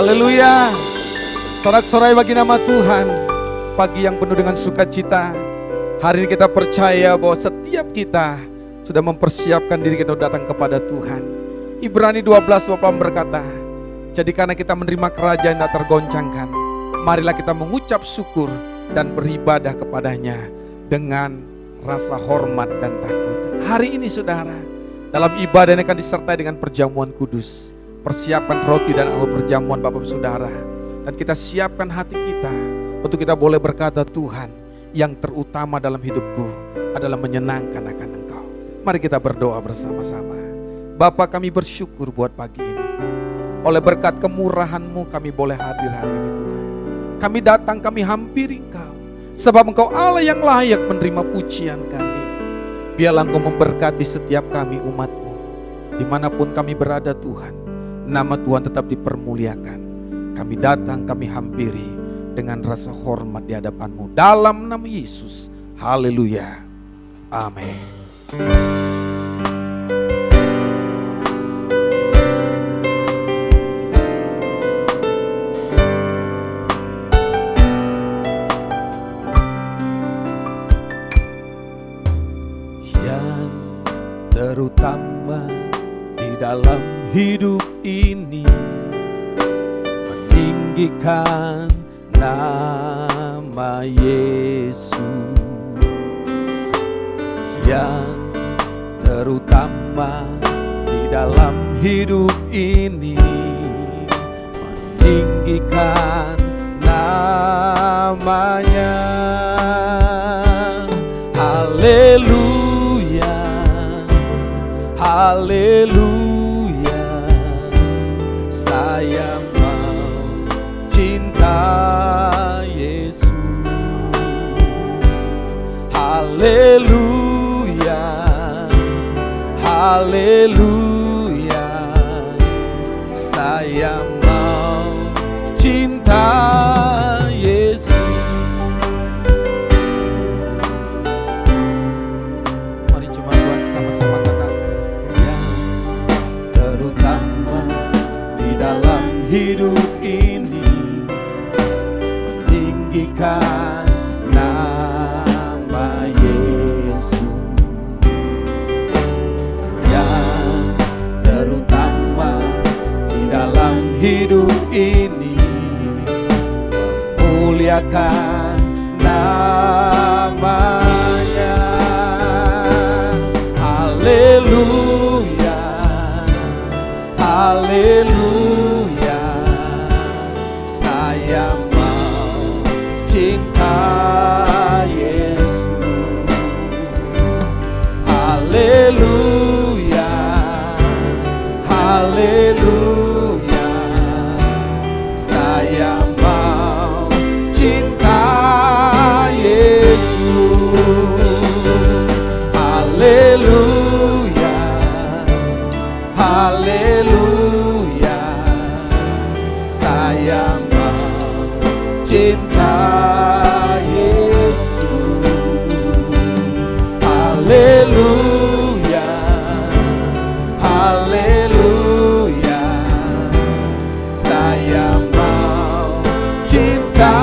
Haleluya. Sorak-sorai bagi nama Tuhan. Pagi yang penuh dengan sukacita. Hari ini kita percaya bahwa setiap kita sudah mempersiapkan diri kita datang kepada Tuhan. Ibrani 12:28 berkata, jadi karena kita menerima kerajaan yang tak tergoncangkan, marilah kita mengucap syukur dan beribadah kepadanya dengan rasa hormat dan takut. Hari ini saudara, dalam ibadah ini akan disertai dengan perjamuan kudus. Persiapan roti dan anggur perjamuan Bapak Saudara. Dan kita siapkan hati kita untuk kita boleh berkata, Tuhan, yang terutama dalam hidupku adalah menyenangkan akan Engkau. Mari kita berdoa bersama-sama. Bapa, kami bersyukur buat pagi ini. Oleh berkat kemurahan-Mu kami boleh hadir hari ini Tuhan. Kami datang, kami hampiri Engkau. Sebab Engkau Allah yang layak menerima pujian kami. Biarlah Engkau memberkati setiap kami umat-Mu. Dimanapun kami berada Tuhan, nama Tuhan tetap dipermuliakan. Kami datang, kami hampiri dengan rasa hormat di hadapan-Mu. Dalam nama Yesus. Haleluya. Amin. Yang terutama di dalam hidup ini, meninggikan nama Yesus. Yang terutama di dalam hidup ini, meninggikan namanya. Haleluya, haleluya. Saya mau cinta Yesus. Haleluya, haleluya. Saya mau cinta Yesus. Mari jemaat Tuhan sama-sama katakan, yang terutama di dalam hidup ini, meninggikan nama Yesus. Yang terutama di dalam hidup ini, memuliakan namanya. Haleluya, haleluya. Saya mau cinta Yesus. Haleluya, haleluya. Saya mau cinta Yesus. Haleluya, haleluya. Saya mau cinta Yesus. Haleluya, haleluya. Saya mau cinta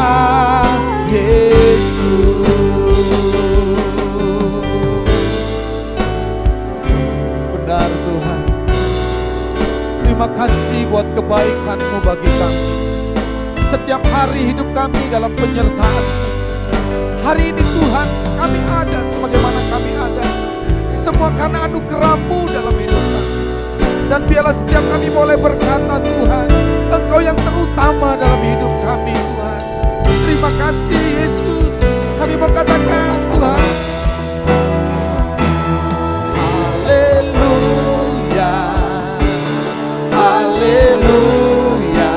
Yesus. Benar Tuhan. Terima kasih buat kebaikan-Mu bagi kami. Setiap hari hidup kami dalam penyertaan. Hari ini Tuhan, kami ada sebagaimana kami ada. Semua karena anugerah-Mu dalam hidup kami. Dan biarlah setiap kami boleh berkata, Tuhan, Engkau yang terutama dalam hidup kami Tuhan. Terima kasih Yesus. Kami mau katakan Tuhan, haleluya, haleluya.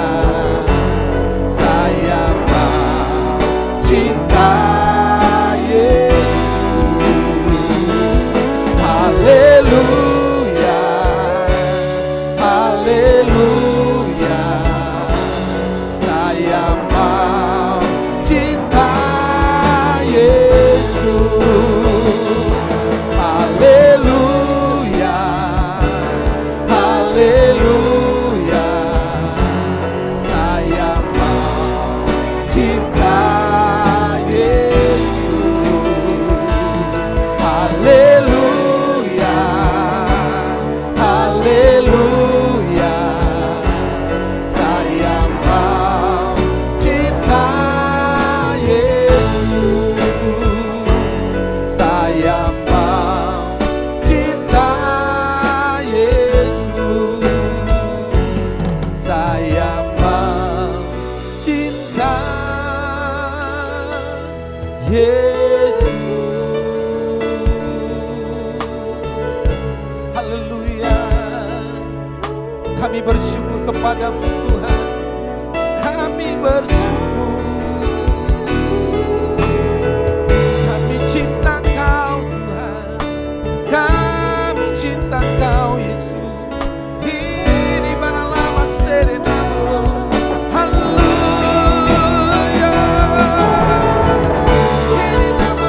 Saya mau cinta Yesus. Haleluya, haleluya. Saya mau cinta Yesus. Kami bersyukur kepadamu Tuhan. Kami bersyukur. Kami cinta Kau Tuhan. Kami cinta Kau Yesus. Ini mana lama serenamu. Haleluya. Ini nama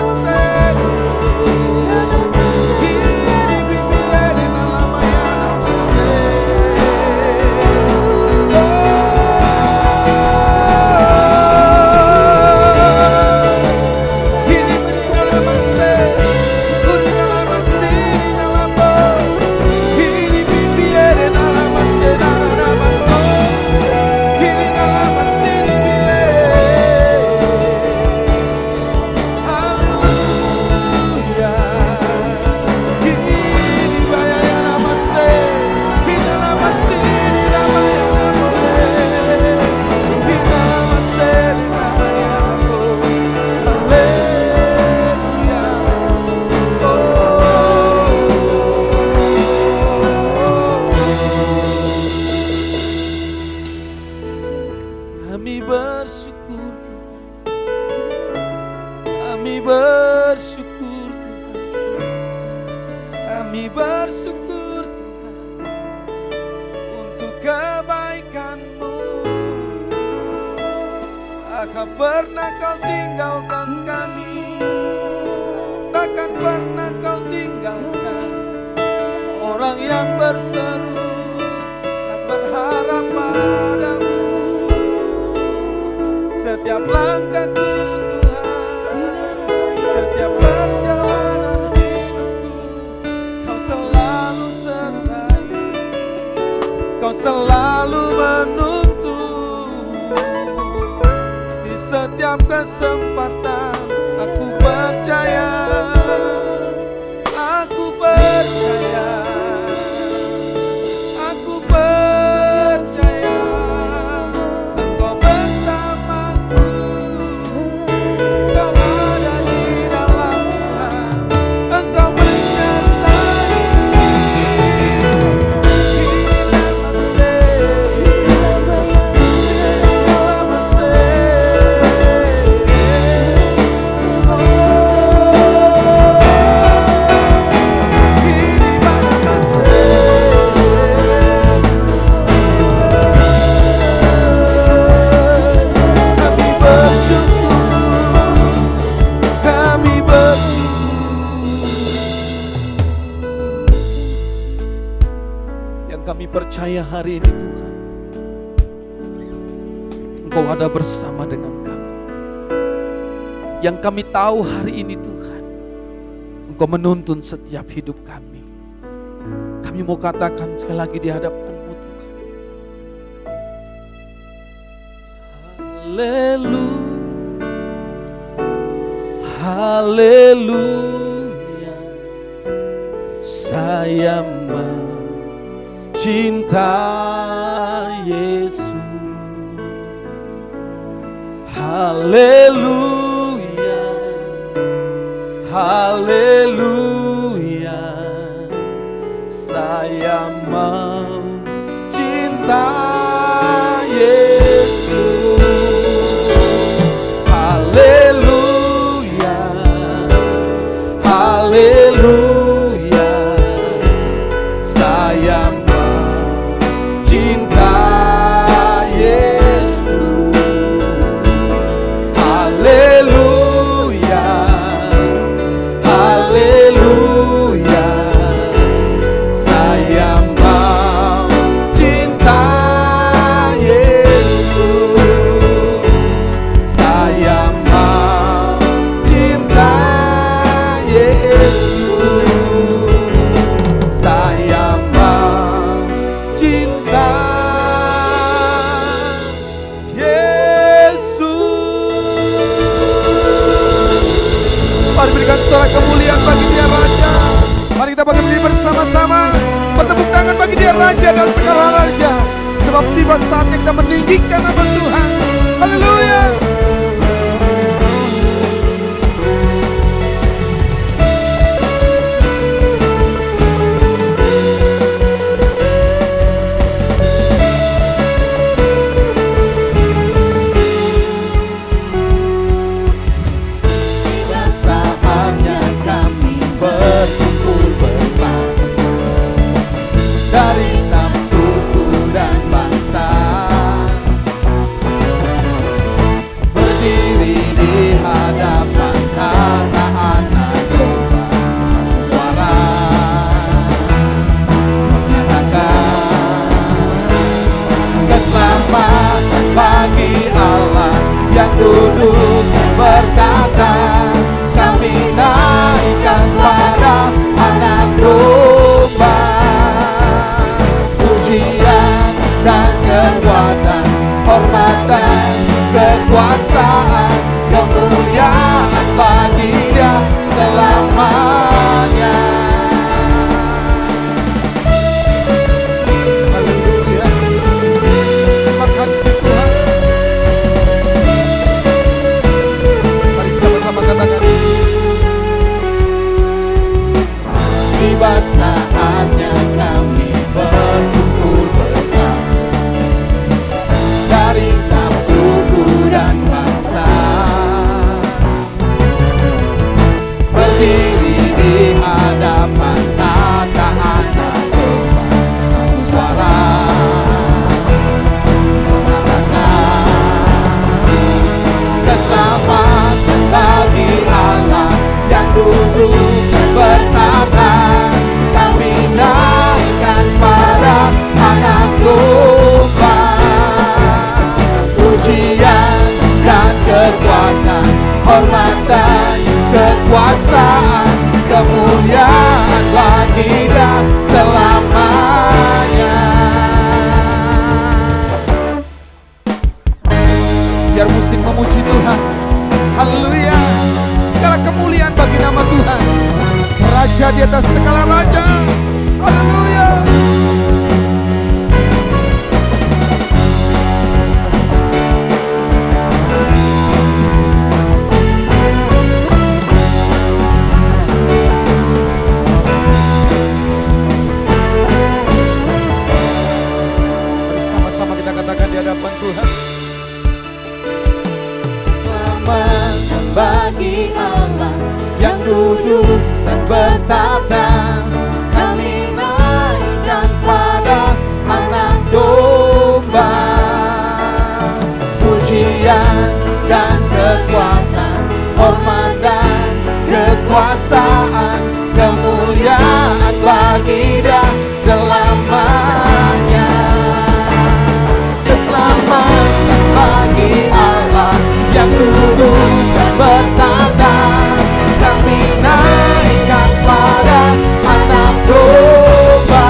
hari ini Tuhan, Engkau ada bersama dengan kami. Yang kami tahu hari ini Tuhan, Engkau menuntun setiap hidup kami. Kami mau katakan sekali lagi di hadapan-Mu Tuhan. Haleluya, saya cinta Yesus. Haleluya, haleluya, saya mau cinta Yesus. Haleluya, haleluya, saya kemuliaan bagi Dia Raja. Mari kita berdiri bersama-sama, bertepuk tangan bagi Dia Raja dan segala raja. Sebab tiba saatnya kita meninggikan nama Tuhan. Haleluya. kemuliaan bagi Dia selamanya. Haleluya. Terima kasih Tuhan. Mari sama-sama katakan. Tiba saatnya kami berkumpul bersama dari setiap suku dan bangsa, berdiri di hadapan tata anak domba, satu suara mengatakan keselamatan bagi Allah yang duduk bertata. Kami naikkan pada anak domba, pujian dan kekuatan, hormat dan kekuasaan, kemuliaan bagi Dia selamanya. Biar musik memuji Tuhan. Haleluya. Segala kemuliaan bagi nama Tuhan, Raja di atas segala raja. Haleluya. Bersama-sama kita katakan di hadapan Tuhan. Selamat bagi Allah yang duduk dan bertata. Kami naikkan pada anak domba, pujian dan kekuatan, hormat dan kekuasaan, kemuliaan bagi Dia selamanya. Keselamatan bagi Allah yang duduk dan bertata. Kami naikkan pada anak domba,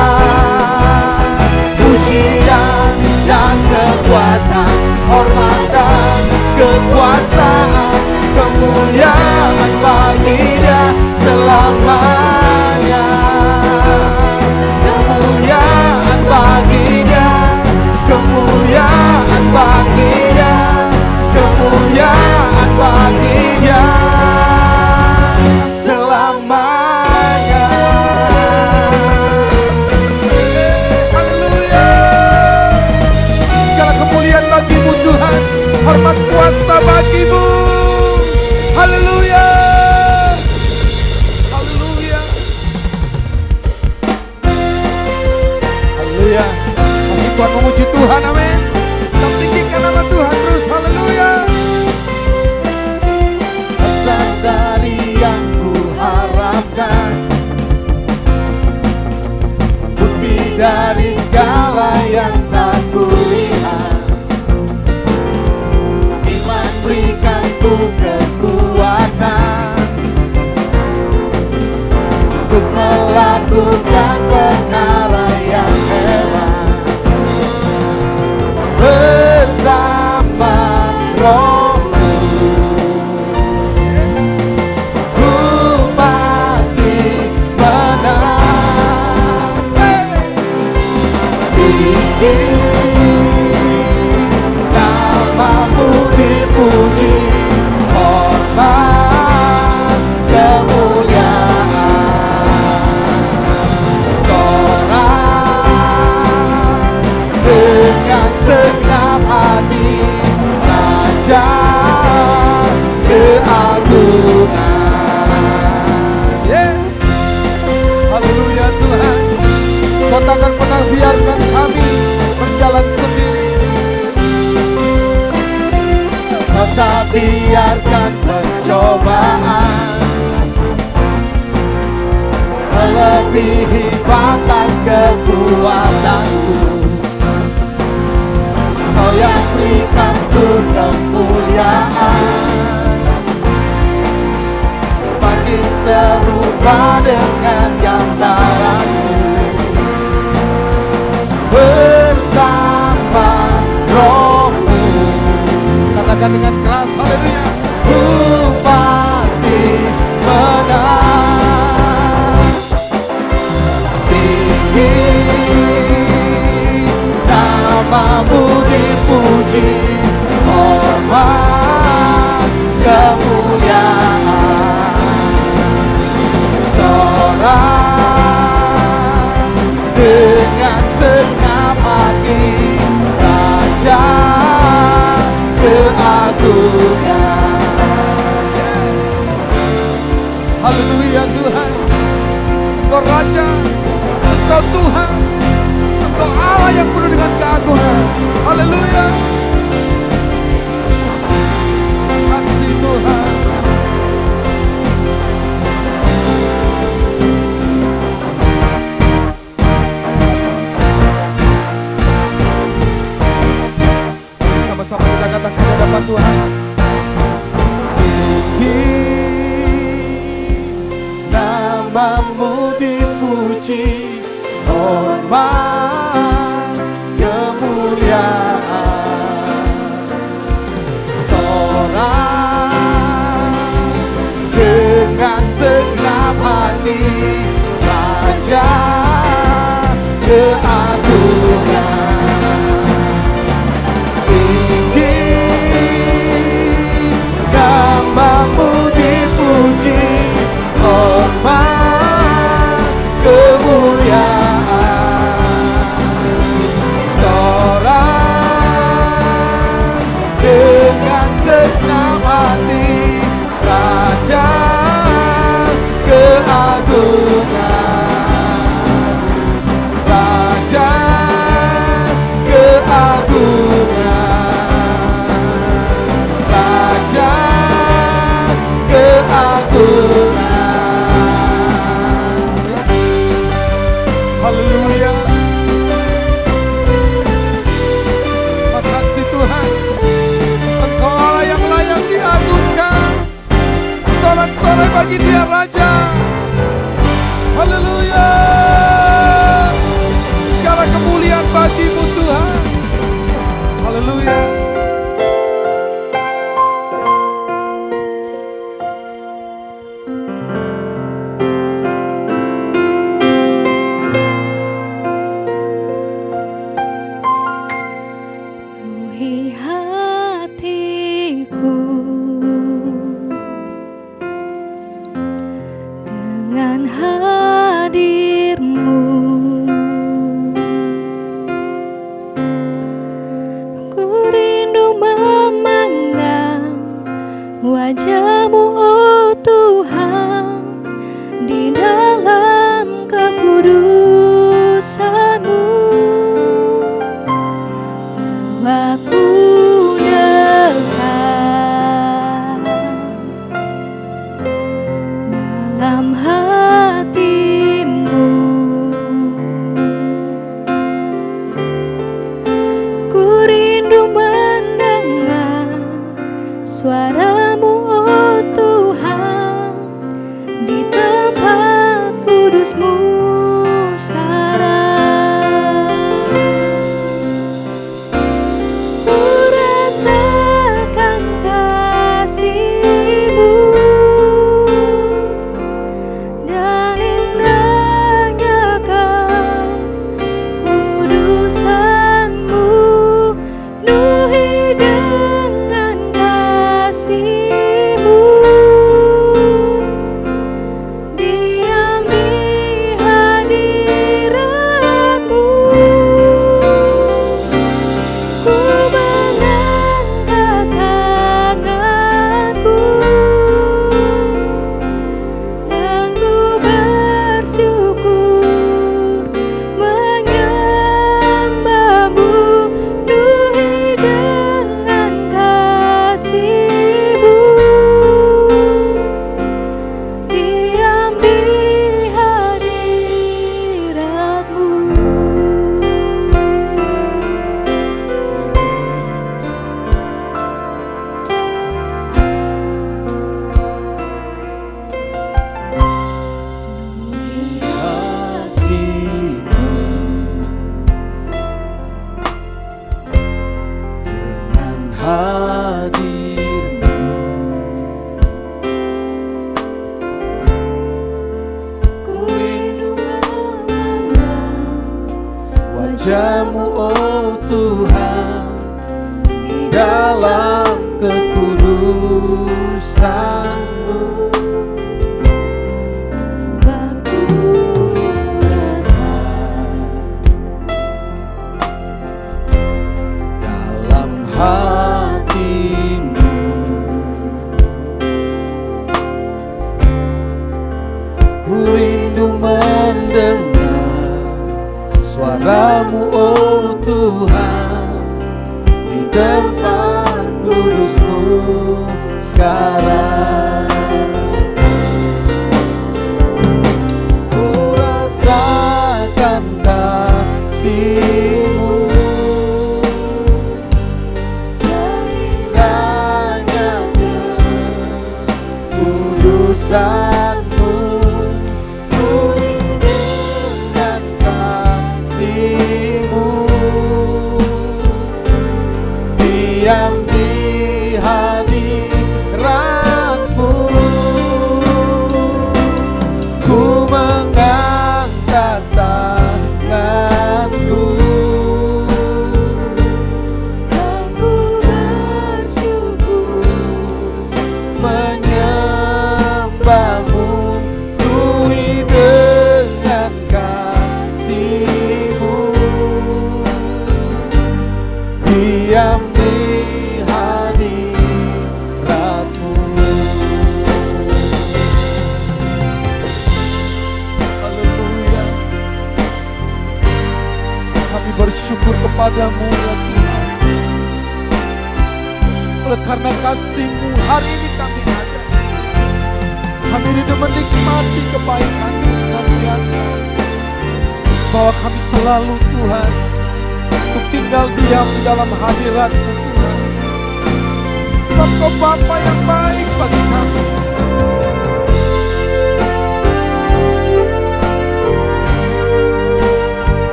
pujian dan kekuatan, hormat dan kekuasaan, kemuliaan bagi Dia selamanya. Kemuliaan bagi Dia, kemuliaan bagi Dia, kemuliaan bagi Dia selamanya. Haleluya. Segala kemuliaan bagi-Mu Tuhan, hormat kuasa bagi-Mu. Haleluya. Haleluya. Haleluya. Masih Tuhan memuji Tuhan, amin. Kita tinggikan nama Tuhan terus, haleluya. Besar dari yang ku harapkan, bukti dari segala yang tak kulihat. Iman berikan ku kekuatan untuk melakukan perkara yang hebat bersama Roh-Mu. Ku pasti menang. Tinggi nama-Mu dipuji, hormat kemuliaan, sorak dengan segenap hati, Raja keagungan. Yeah. Haleluya Tuhan. Kau takkan pernah biarkan kami berjalan sendiri. Kau tak biarkan pencobaan melebihi batas kekuatanku. Kau yang berikan ku kemuliaan, semakin serupa dengan gambaranmu. Bersama Roh-Mu, Katakan dengan keras, haleluya. ku Namamu dipuji, hormat kemuliaan. Sorak dengan segenap hati, Raja keagungan. Haleluya Tuhan, Engkau Raja, Engkau Tuhan, Engkau Allah yang penuh dengan keagungan. Haleluya. Kasih Tuhan. Sama-sama kita katakan ke hadapan Tuhan. Namamu dipuji, hormat kemuliaan. Sorak dengan segenap hati, Raja keagungan. Tinggi namamu dipuji, hormat kemuliaan. Sorak dengan segenap hati, Raja keagungan. Raja wajah-Mu oh Tuhan, di dalam kekudusan-Mu. Dalam hati-Mu ku rindu mendengar suara-Mu oh Tuhan, di tempat kudus-Mu sekarang. Ku rasakan kasih-Mu, indahnya kekudusan-Mu. Ku rindu dengan kasih-Mu, diam di hadirat-Mu. Ku mengangkat tanganku dan ku bersyukur menyembah-Mu. Penuhi dengan kasih-Mu, diam di hadirat-Mu. Haleluya. Kami bersyukur kepadamu ya Tuhan. Oleh karena kasih-Mu hari ini kami ada. Kami rindu menikmati kebaikan-Mu senantiasa. Bahwa kami selalu Tuhan untuk tinggal diam di dalam hadirat-Mu Tuhan. Sebab Kau Bapa yang baik bagi kami.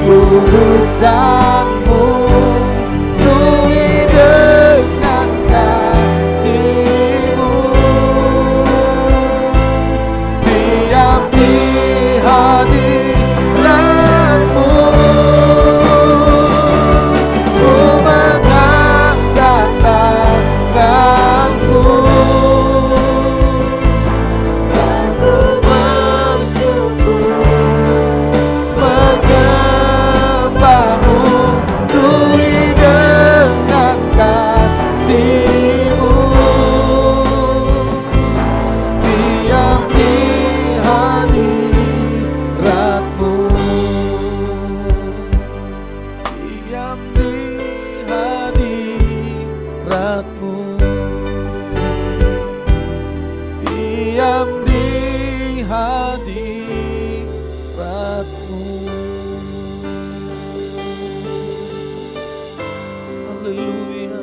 Kekudusan-Mu, penuhi dengan kasih-Mu, diam di hadirat-Mu. Ku mengangkat tanganku dan ku bersyukur menyembah-Mu. Penuhi dengan kasih-Mu, diam di hadirat-Mu, diam di hadirat-Mu, diam di hadirat-Mu. Haleluya.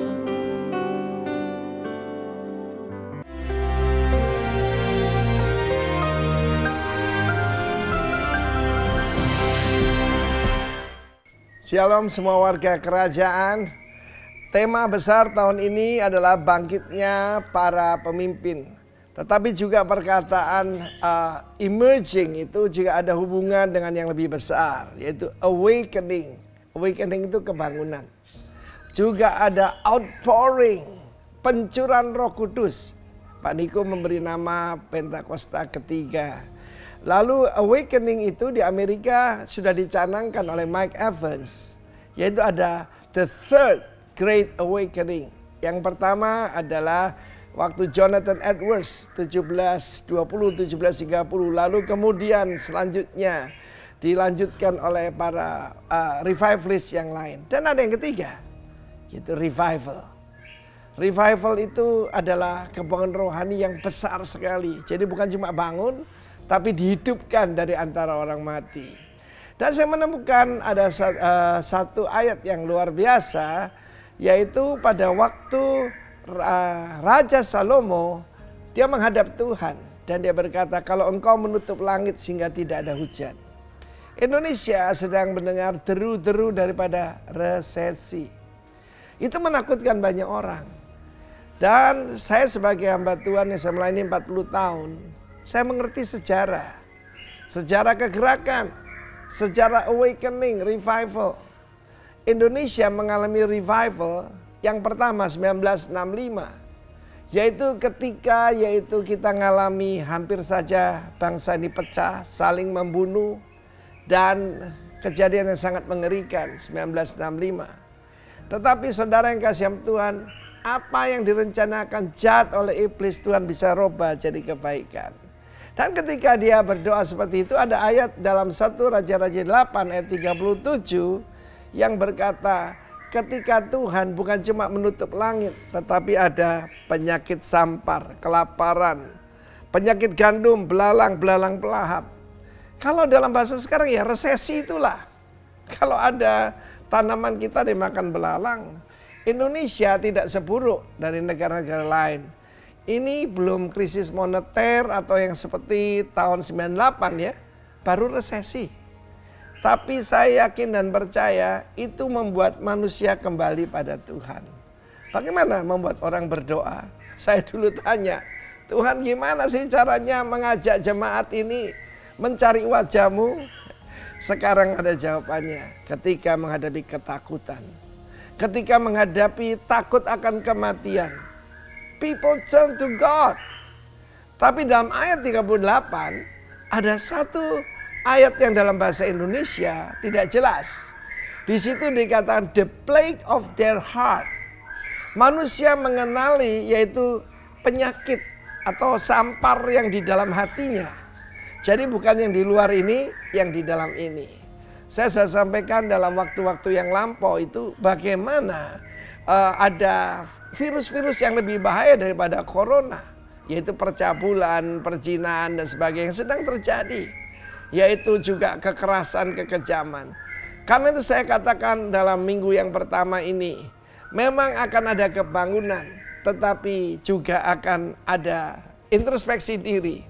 Shalom semua warga kerajaan. Tema besar tahun ini adalah bangkitnya para pemimpin. Tetapi juga perkataan emerging itu juga ada hubungan dengan yang lebih besar, yaitu awakening. Awakening itu kebangunan. Juga ada outpouring, pencurahan Roh Kudus. Pak Niko memberi nama Pentakosta ketiga. Lalu awakening itu di Amerika sudah dicanangkan oleh Mike Evans, yaitu ada the third great awakening. Yang pertama adalah waktu Jonathan Edwards 1720-1730. Lalu kemudian selanjutnya dilanjutkan oleh para revivalist yang lain. Dan ada yang ketiga, yaitu revival. Revival itu adalah kebangkitan rohani yang besar sekali. Jadi bukan cuma bangun, tapi dihidupkan dari antara orang mati. Dan saya menemukan ada satu ayat yang luar biasa, yaitu pada waktu Raja Salomo, dia menghadap Tuhan. Dan dia berkata, kalau engkau menutup langit sehingga tidak ada hujan. Indonesia sedang mendengar deru-deru daripada resesi. Itu menakutkan banyak orang. Dan saya sebagai hamba Tuhan yang saya melayani 40 tahun, saya mengerti sejarah. Sejarah kegerakan, sejarah awakening, revival. Indonesia mengalami revival yang pertama 1965. Yaitu ketika kita mengalami hampir saja bangsa ini pecah, saling membunuh. Dan kejadian yang sangat mengerikan 1965. Tetapi saudara yang kasih Tuhan, apa yang direncanakan jahat oleh iblis Tuhan bisa rubah jadi kebaikan. Dan ketika dia berdoa seperti itu, ada ayat dalam 1 Raja-Raja 8 ayat 37 yang berkata, ketika Tuhan bukan cuma menutup langit, tetapi ada penyakit sampar, kelaparan, penyakit gandum, belalang pelahap. Kalau dalam bahasa sekarang ya resesi itulah. Kalau ada tanaman kita dimakan belalang, Indonesia tidak seburuk dari negara-negara lain. Ini belum krisis moneter atau yang seperti tahun 98 ya, baru resesi. Tapi saya yakin dan percaya itu membuat manusia kembali pada Tuhan. Bagaimana membuat orang berdoa? Saya dulu tanya, Tuhan gimana sih caranya mengajak jemaat ini mencari wajah-Mu? Sekarang ada jawabannya, ketika menghadapi ketakutan. Ketika menghadapi takut akan kematian, people turn to God. Tapi dalam ayat 38, ada satu ayat yang dalam bahasa Indonesia tidak jelas. Di situ dikatakan the plague of their heart. Manusia mengenali yaitu penyakit atau sampar yang di dalam hatinya. Jadi bukan yang di luar ini, yang di dalam ini. Saya sampaikan dalam waktu-waktu yang lampau itu bagaimana ada virus-virus yang lebih bahaya daripada corona. Yaitu percabulan, perzinahan dan sebagainya yang sedang terjadi. Yaitu juga kekerasan, kekejaman. Karena itu saya katakan dalam minggu yang pertama ini, memang akan ada kebangunan, tetapi juga akan ada introspeksi diri.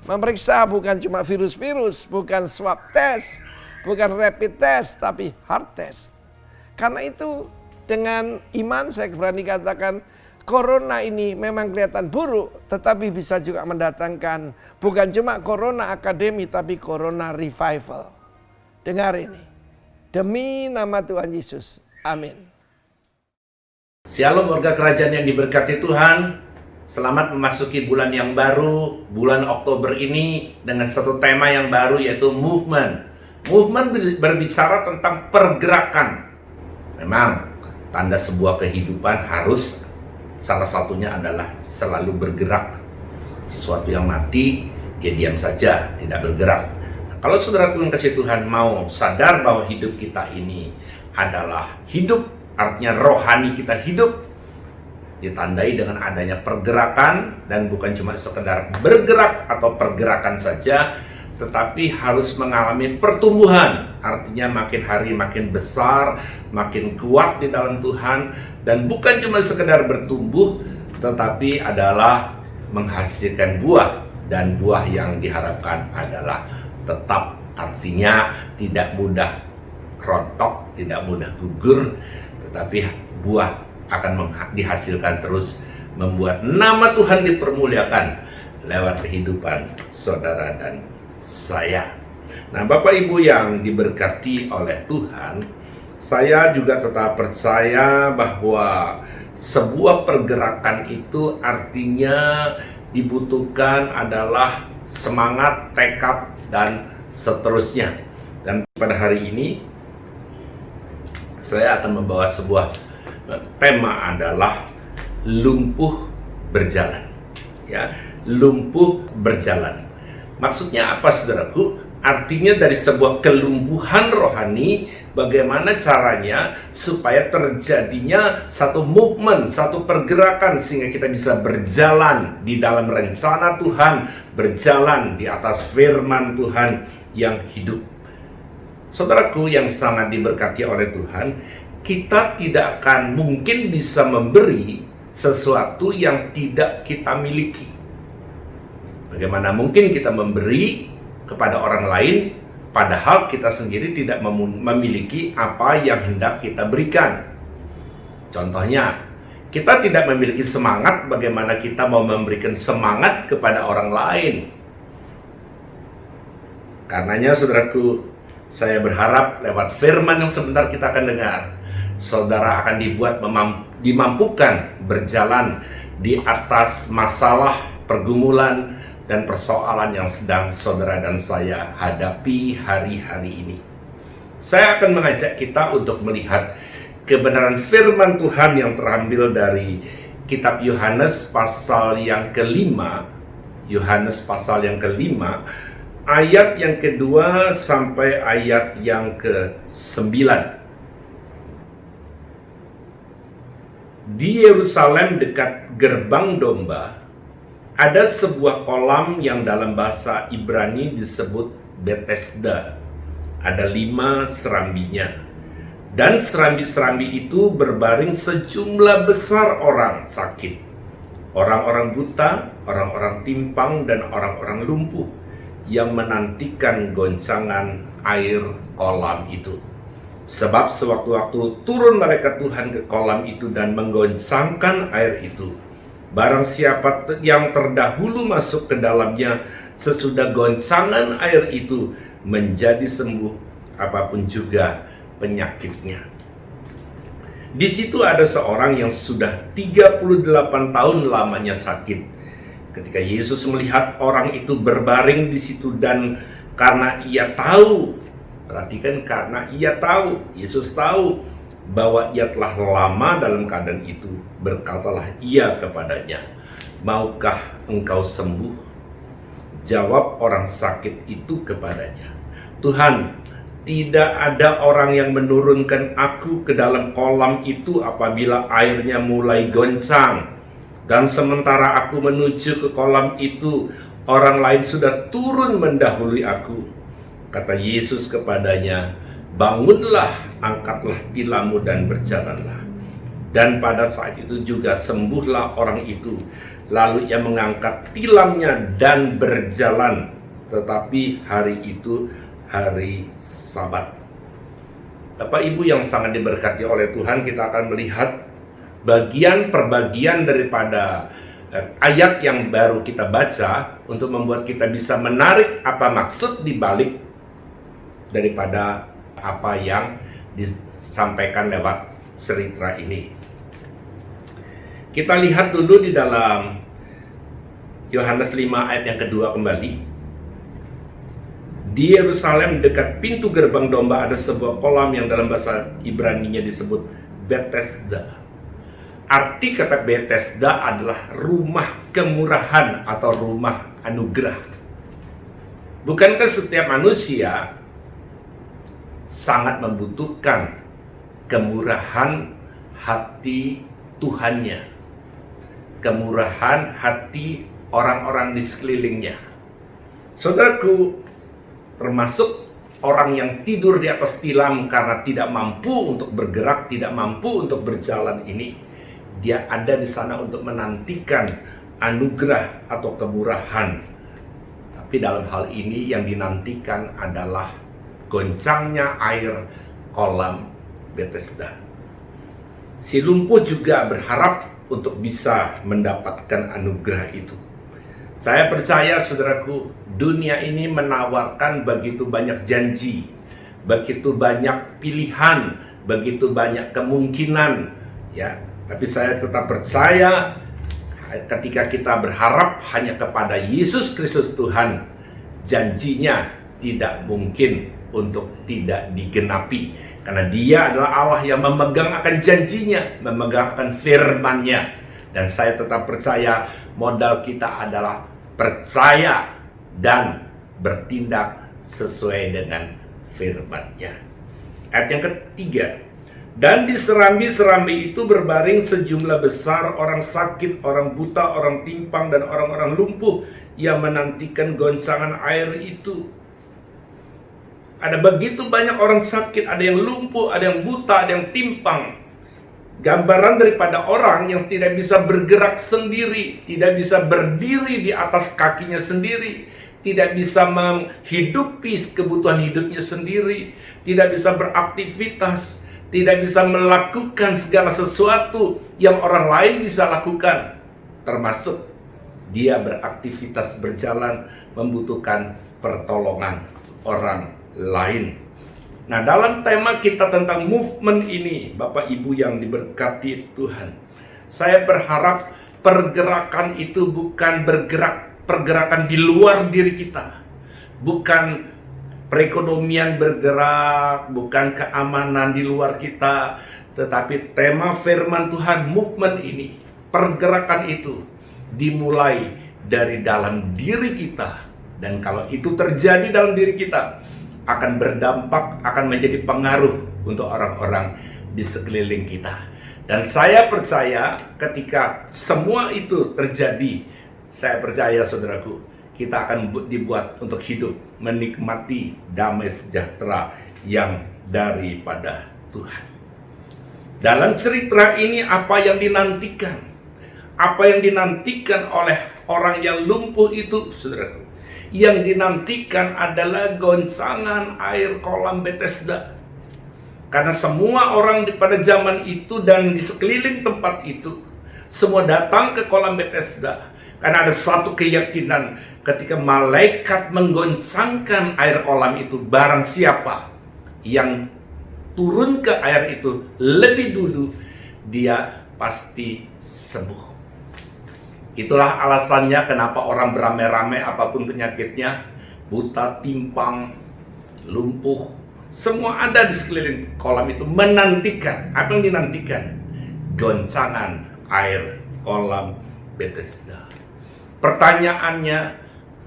Memeriksa bukan cuma virus-virus, bukan swab test, bukan rapid test, tapi heart test. Karena itu dengan iman saya berani katakan corona ini memang kelihatan buruk, tetapi bisa juga mendatangkan bukan cuma corona akademi, tapi corona revival. Dengar ini. Demi nama Tuhan Yesus. Amin. Shalom warga kerajaan yang diberkati Tuhan. Selamat memasuki bulan yang baru, bulan Oktober ini dengan satu tema yang baru yaitu movement. Movement berbicara tentang pergerakan. Memang tanda sebuah kehidupan harus salah satunya adalah selalu bergerak. Sesuatu yang mati, ya diam saja, tidak bergerak. Nah, kalau saudaraku yang kasih Tuhan mau sadar bahwa hidup kita ini adalah hidup, artinya rohani kita hidup, ditandai dengan adanya pergerakan dan bukan cuma sekedar bergerak atau pergerakan saja, tetapi harus mengalami pertumbuhan. Artinya makin hari makin besar, makin kuat di dalam Tuhan, dan bukan cuma sekedar bertumbuh, tetapi adalah menghasilkan buah, dan buah yang diharapkan adalah tetap, artinya tidak mudah rontok, tidak mudah gugur, tetapi buah akan dihasilkan terus, membuat nama Tuhan dipermuliakan lewat kehidupan saudara dan saya. Nah, Bapak Ibu yang diberkati oleh Tuhan, saya juga tetap percaya bahwa sebuah pergerakan itu artinya dibutuhkan adalah semangat, tekad, dan seterusnya. Dan pada hari ini saya akan membawa sebuah tema adalah lumpuh berjalan. Ya, lumpuh berjalan. Maksudnya apa, saudaraku? Artinya dari sebuah kelumpuhan rohani bagaimana caranya supaya terjadinya satu movement, satu pergerakan sehingga kita bisa berjalan di dalam rencana Tuhan, berjalan di atas firman Tuhan yang hidup. Saudaraku yang sangat diberkati oleh Tuhan, kita tidak akan mungkin bisa memberi sesuatu yang tidak kita miliki. Bagaimana mungkin kita memberi kepada orang lain padahal kita sendiri tidak memiliki apa yang hendak kita berikan? Contohnya, kita tidak memiliki semangat, bagaimana kita mau memberikan semangat kepada orang lain? Karenanya saudaraku, saya berharap lewat firman yang sebentar kita akan dengar, saudara akan dimampukan berjalan di atas masalah, pergumulan, dan persoalan yang sedang saudara dan saya hadapi hari-hari ini. Saya akan mengajak kita untuk melihat kebenaran firman Tuhan yang terambil dari kitab Yohanes pasal yang kelima, Yohanes pasal yang kelima, ayat yang kedua sampai ayat yang ke-9. Di Yerusalem dekat gerbang domba, ada sebuah kolam yang dalam bahasa Ibrani disebut Bethesda. Ada 5 serambinya. Dan serambi-serambi itu berbaring sejumlah besar orang sakit. Orang-orang buta, orang-orang timpang, dan orang-orang lumpuh yang menantikan goncangan air kolam itu. Sebab sewaktu-waktu turun malaikat Tuhan ke kolam itu dan menggoncangkan air itu, barang siapa yang terdahulu masuk ke dalamnya sesudah goncangan air itu menjadi sembuh apapun juga penyakitnya. Di situ ada seorang yang sudah 38 tahun lamanya sakit. Ketika Yesus melihat orang itu berbaring di situ dan karena ia tahu, perhatikan, karena ia tahu, Yesus tahu bahwa ia telah lama dalam keadaan itu, berkatalah ia kepadanya, "Maukah engkau sembuh?" Jawab orang sakit itu kepadanya, "Tuhan, tidak ada orang yang menurunkan aku ke dalam kolam itu apabila airnya mulai goncang. Dan sementara aku menuju ke kolam itu, orang lain sudah turun mendahului aku." Kata Yesus kepadanya, "Bangunlah, angkatlah tilammu dan berjalanlah." Dan pada saat itu juga sembuhlah orang itu. Lalu ia mengangkat tilamnya dan berjalan. Tetapi hari itu hari Sabat. Bapak Ibu yang sangat diberkati oleh Tuhan, kita akan melihat bagian perbagian daripada ayat yang baru kita baca untuk membuat kita bisa menarik apa maksud dibalik daripada apa yang disampaikan lewat cerita ini. Kita lihat dulu di dalam Yohanes 5 ayat yang kedua kembali. Di Yerusalem dekat pintu gerbang domba ada sebuah kolam yang dalam bahasa Ibraninya disebut Bethesda. Arti kata Bethesda adalah rumah kemurahan atau rumah anugerah. Bukankah setiap manusia sangat membutuhkan kemurahan hati Tuhannya, kemurahan hati orang-orang di sekelilingnya? Saudaraku, termasuk orang yang tidur di atas tilam karena tidak mampu untuk bergerak, tidak mampu untuk berjalan ini, dia ada di sana untuk menantikan anugerah atau kemurahan. Tapi dalam hal ini yang dinantikan adalah goncangnya air kolam Bethesda. Si lumpuh juga berharap untuk bisa mendapatkan anugerah itu. Saya percaya saudaraku, dunia ini menawarkan begitu banyak janji, begitu banyak pilihan, begitu banyak kemungkinan, ya. Tapi saya tetap percaya ketika kita berharap hanya kepada Yesus Kristus Tuhan, janjinya tidak mungkin untuk tidak digenapi. Karena Dia adalah Allah yang memegang akan janjinya, memegang akan firman-Nya. Dan saya tetap percaya modal kita adalah percaya dan bertindak sesuai dengan firman-Nya. Ayat yang ketiga. Dan di serambi-serambi itu berbaring sejumlah besar orang sakit, orang buta, orang timpang, dan orang-orang lumpuh yang menantikan goncangan air itu. Ada begitu banyak orang sakit, ada yang lumpuh, ada yang buta, ada yang timpang. Gambaran daripada orang yang tidak bisa bergerak sendiri, tidak bisa berdiri di atas kakinya sendiri, tidak bisa menghidupi kebutuhan hidupnya sendiri, tidak bisa beraktivitas, tidak bisa melakukan segala sesuatu yang orang lain bisa lakukan, termasuk dia beraktivitas berjalan membutuhkan pertolongan orang lain. Nah, dalam tema kita tentang movement ini, Bapak Ibu yang diberkati Tuhan, saya berharap pergerakan itu bukan pergerakan di luar diri kita, bukan perekonomian bergerak, bukan keamanan di luar kita, tetapi tema firman Tuhan, movement ini, pergerakan itu dimulai dari dalam diri kita. Dan kalau itu terjadi dalam diri kita, akan berdampak, akan menjadi pengaruh untuk orang-orang di sekeliling kita. Dan saya percaya ketika semua itu terjadi, saya percaya saudaraku, kita akan dibuat untuk hidup menikmati damai sejahtera yang daripada Tuhan. Dalam cerita ini apa yang dinantikan? Apa yang dinantikan oleh orang yang lumpuh itu, saudaraku? Yang dinantikan adalah goncangan air kolam Bethesda. Karena semua orang pada zaman itu dan di sekeliling tempat itu, semua datang ke kolam Bethesda. Karena ada satu keyakinan, ketika malaikat menggoncangkan air kolam itu, barang siapa yang turun ke air itu lebih dulu, dia pasti sembuh. Itulah alasannya kenapa orang beramai-ramai apapun penyakitnya, buta, timpang, lumpuh, semua ada di sekeliling kolam itu menantikan. Apa yang dinantikan? Goncangan air kolam Bethesda. Pertanyaannya,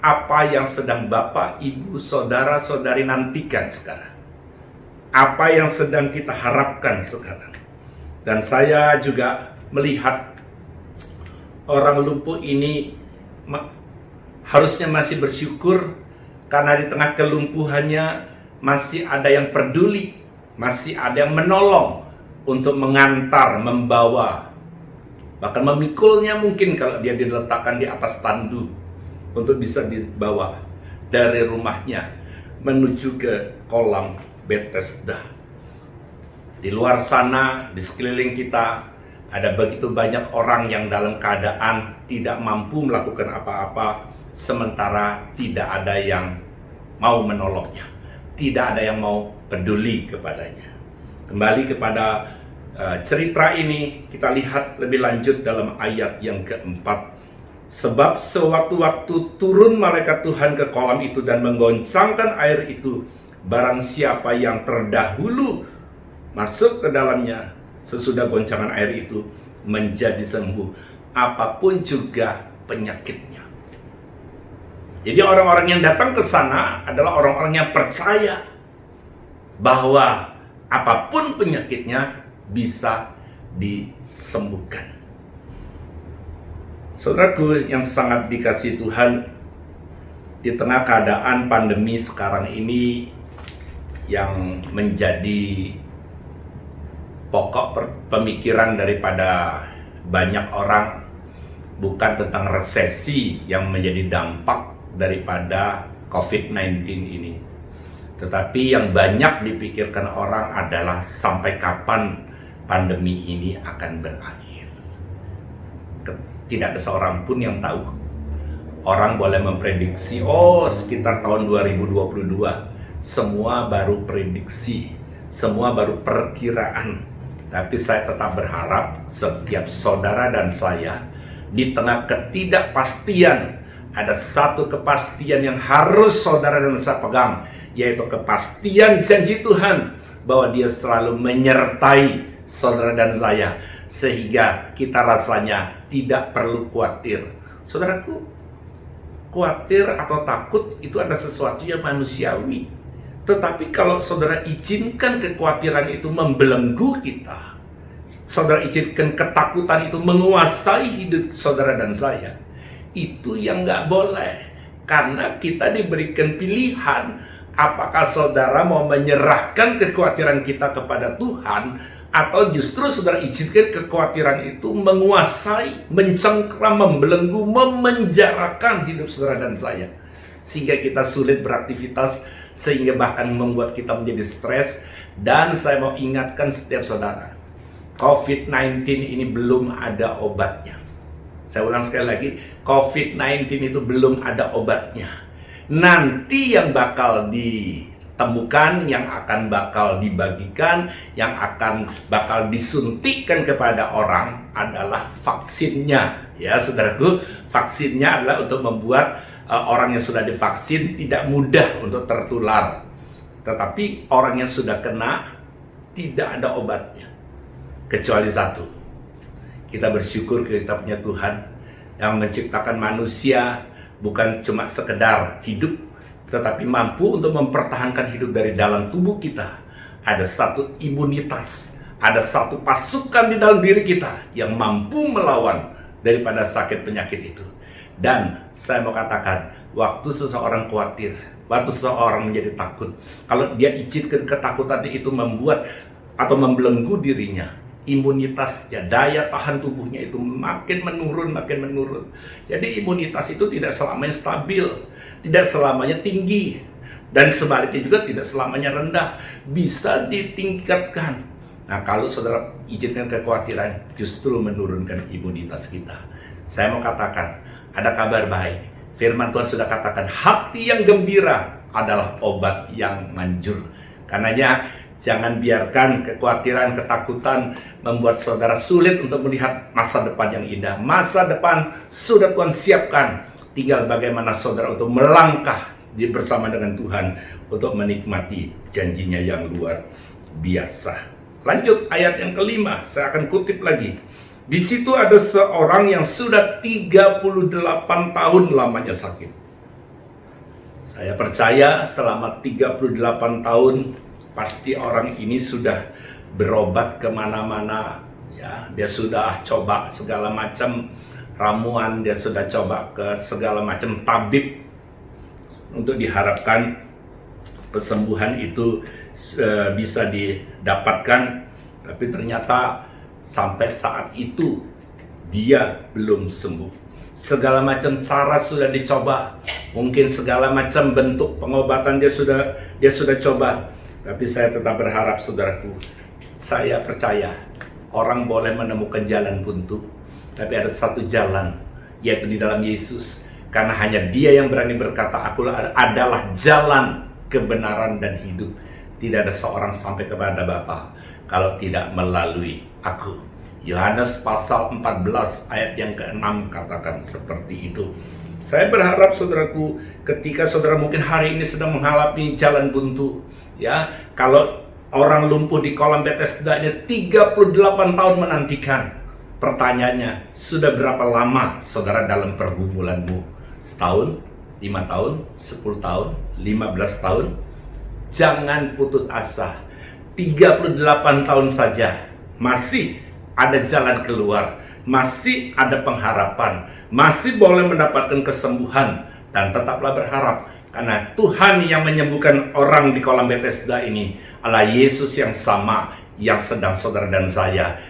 apa yang sedang Bapak, Ibu, Saudara-saudari nantikan sekarang? Apa yang sedang kita harapkan sekarang? Dan saya juga melihat orang lumpuh ini harusnya masih bersyukur karena di tengah kelumpuhannya masih ada yang peduli, masih ada yang menolong untuk mengantar, membawa, bahkan memikulnya mungkin kalau dia diletakkan di atas tandu untuk bisa dibawa dari rumahnya menuju ke kolam Bethesda. Di luar sana, di sekeliling kita, ada begitu banyak orang yang dalam keadaan tidak mampu melakukan apa-apa, sementara tidak ada yang mau menolongnya, tidak ada yang mau peduli kepadanya. Kembali kepada cerita ini, kita lihat lebih lanjut dalam ayat yang keempat. Sebab sewaktu-waktu turun malaikat Tuhan ke kolam itu dan menggoncangkan air itu, barang siapa yang terdahulu masuk ke dalamnya, sesudah goncangan air itu menjadi sembuh, apapun juga penyakitnya. Jadi orang-orang yang datang ke sana adalah orang-orang yang percaya bahwa apapun penyakitnya bisa disembuhkan. Saudaraku yang sangat dikasihi Tuhan, di tengah keadaan pandemi sekarang ini yang menjadi pokok pemikiran daripada banyak orang bukan tentang resesi yang menjadi dampak daripada COVID-19 ini, tetapi yang banyak dipikirkan orang adalah sampai kapan pandemi ini akan berakhir. Tidak ada seorang pun yang tahu. Orang boleh memprediksi, sekitar tahun 2022. Semua baru prediksi, semua baru perkiraan. Tapi saya tetap berharap setiap saudara dan saya, di tengah ketidakpastian, ada satu kepastian yang harus saudara dan saya pegang, yaitu kepastian janji Tuhan bahwa Dia selalu menyertai saudara dan saya, sehingga kita rasanya tidak perlu khawatir. Saudaraku, khawatir atau takut itu adalah sesuatu yang manusiawi. Tetapi kalau saudara izinkan kekhawatiran itu membelenggu kita, saudara izinkan ketakutan itu menguasai hidup saudara dan saya, itu yang nggak boleh. Karena kita diberikan pilihan, apakah saudara mau menyerahkan kekhawatiran kita kepada Tuhan, atau justru saudara izinkan kekhawatiran itu menguasai, mencengkram, membelenggu, memenjarakan hidup saudara dan saya, sehingga kita sulit beraktivitas, sehingga bahkan membuat kita menjadi stres. Dan saya mau ingatkan setiap saudara, COVID-19 ini belum ada obatnya. Saya ulang sekali lagi, COVID-19 itu belum ada obatnya. Nanti yang bakal ditemukan, yang akan bakal dibagikan, yang akan bakal disuntikkan kepada orang adalah vaksinnya. Ya saudaraku, vaksinnya adalah untuk membuat orang yang sudah divaksin tidak mudah untuk tertular. Tetapi orang yang sudah kena tidak ada obatnya. Kecuali satu, kita bersyukur kita punya Tuhan yang menciptakan manusia bukan cuma sekedar hidup, tetapi mampu untuk mempertahankan hidup dari dalam tubuh kita. Ada satu imunitas, ada satu pasukan di dalam diri kita yang mampu melawan daripada sakit penyakit itu. Dan saya mau katakan, waktu seseorang khawatir, waktu seseorang menjadi takut, kalau dia izinkan ketakutan itu membuat atau membelenggu dirinya, imunitasnya, daya tahan tubuhnya itu makin menurun. Jadi imunitas itu tidak selamanya stabil, tidak selamanya tinggi, dan sebaliknya juga tidak selamanya rendah, bisa ditingkatkan. Nah, kalau saudara izinkan kekhawatiran, justru menurunkan imunitas kita. Saya mau katakan, ada kabar baik. Firman Tuhan sudah katakan, hati yang gembira adalah obat yang manjur. Karenanya, jangan biarkan kekhawatiran, ketakutan membuat saudara sulit untuk melihat masa depan yang indah. Masa depan sudah Tuhan siapkan. Tinggal bagaimana saudara untuk melangkah bersama dengan Tuhan untuk menikmati janjinya yang luar biasa. Lanjut ayat yang kelima, saya akan kutip lagi. Di situ ada seorang yang sudah 38 tahun lamanya sakit. Saya percaya selama 38 tahun pasti orang ini sudah berobat kemana-mana, ya. Dia sudah coba segala macam ramuan, dia sudah coba ke segala macam tabib untuk diharapkan kesembuhan itu bisa didapatkan. Tapi ternyata sampai saat itu dia belum sembuh. Segala macam cara sudah dicoba, mungkin segala macam bentuk pengobatan dia sudah coba. Tapi saya tetap berharap, saudaraku, saya percaya orang boleh menemukan jalan buntu, tapi ada satu jalan, yaitu di dalam Yesus. Karena hanya Dia yang berani berkata, aku adalah jalan, kebenaran, dan hidup. Tidak ada seorang sampai kepada Bapa kalau tidak melalui aku. Yohanes pasal 14 ayat yang ke-6 katakan seperti itu. Saya berharap, saudaraku, ketika saudara mungkin hari ini sedang menghadapi jalan buntu, ya, kalau orang lumpuh di kolam Bethesda ini 38 tahun menantikan. Pertanyaannya, sudah berapa lama saudara dalam pergumulanmu? Setahun? 5 tahun? 10 tahun? 15 tahun? Jangan putus asa. 38 tahun saja masih ada jalan keluar, masih ada pengharapan, masih boleh mendapatkan kesembuhan. Dan tetaplah berharap, karena Tuhan yang menyembuhkan orang di kolam Bethesda ini adalah Yesus yang sama yang sedang saudara dan saya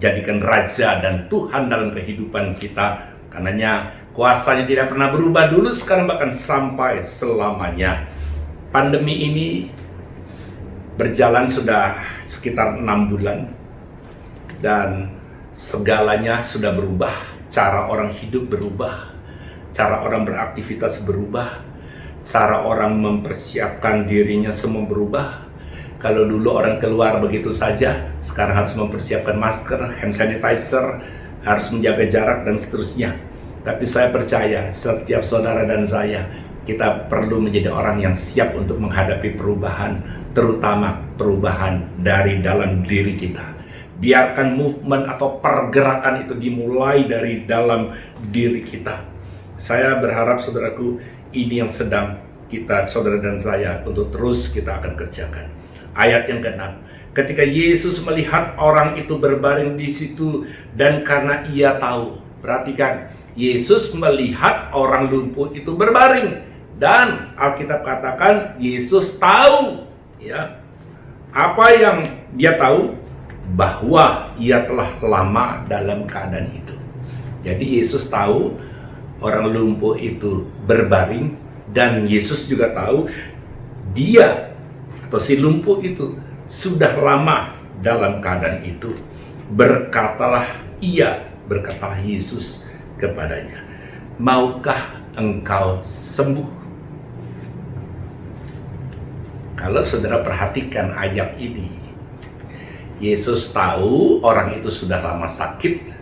jadikan Raja dan Tuhan dalam kehidupan kita. Karenanya kuasanya tidak pernah berubah dulu, sekarang, bahkan sampai selamanya. Pandemi ini berjalan sudah sekitar 6 bulan dan segalanya sudah berubah. Cara orang hidup berubah, cara orang beraktivitas berubah, cara orang mempersiapkan dirinya semua berubah. Kalau dulu orang keluar begitu saja, sekarang harus mempersiapkan masker, hand sanitizer, harus menjaga jarak, dan seterusnya. Tapi saya percaya setiap saudara dan saya, kita perlu menjadi orang yang siap untuk menghadapi perubahan, terutama perubahan dari dalam diri kita. Biarkan movement atau pergerakan itu dimulai dari dalam diri kita. Saya berharap, saudaraku, ini yang sedang kita, saudara dan saya, untuk terus kita akan kerjakan. Ayat yang ke-6, ketika Yesus melihat orang itu berbaring di situ dan karena ia tahu, perhatikan, Yesus melihat orang lumpuh itu berbaring dan Alkitab katakan Yesus tahu, ya, apa yang dia tahu, bahwa ia telah lama dalam keadaan itu. Jadi Yesus tahu orang lumpuh itu berbaring dan Yesus juga tahu dia atau si lumpuh itu sudah lama dalam keadaan itu. Berkatalah Yesus kepadanya, maukah engkau sembuh? Kalau saudara perhatikan ayat ini, Yesus tahu orang itu sudah lama sakit,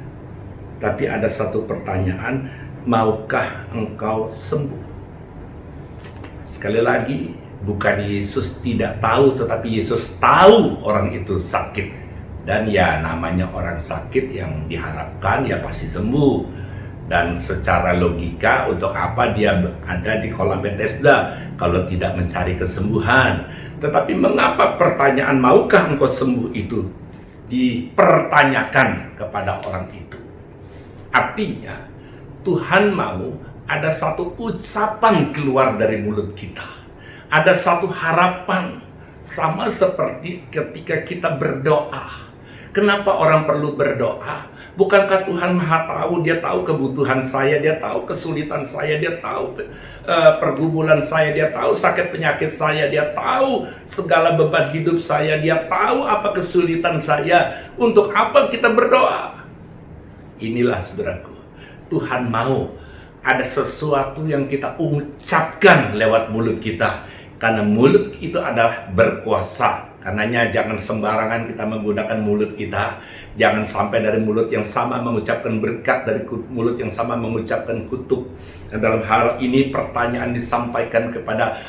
tapi ada satu pertanyaan, maukah engkau sembuh? Sekali lagi, bukan Yesus tidak tahu, tetapi Yesus tahu orang itu sakit. Dan ya namanya orang sakit yang diharapkan ya pasti sembuh. Dan secara logika, untuk apa dia ada di kolam Bethesda kalau tidak mencari kesembuhan? Tetapi mengapa pertanyaan maukah engkau sembuh itu dipertanyakan kepada orang itu? Artinya Tuhan mau ada satu ucapan keluar dari mulut kita. Ada satu harapan, sama seperti ketika kita berdoa. Kenapa orang perlu berdoa? Bukankah Tuhan Maha tahu? Dia tahu kebutuhan saya, Dia tahu kesulitan saya, Dia tahu pergumulan saya, Dia tahu sakit penyakit saya, Dia tahu segala beban hidup saya, Dia tahu apa kesulitan saya. Untuk apa kita berdoa? Inilah saudaraku, Tuhan mau ada sesuatu yang kita ucapkan lewat mulut kita, karena mulut itu adalah berkuasa. Karenanya jangan sembarangan kita menggunakan mulut kita. Jangan sampai dari mulut yang sama mengucapkan berkat, dari mulut yang sama mengucapkan kutuk. Dan dalam hal ini pertanyaan disampaikan kepada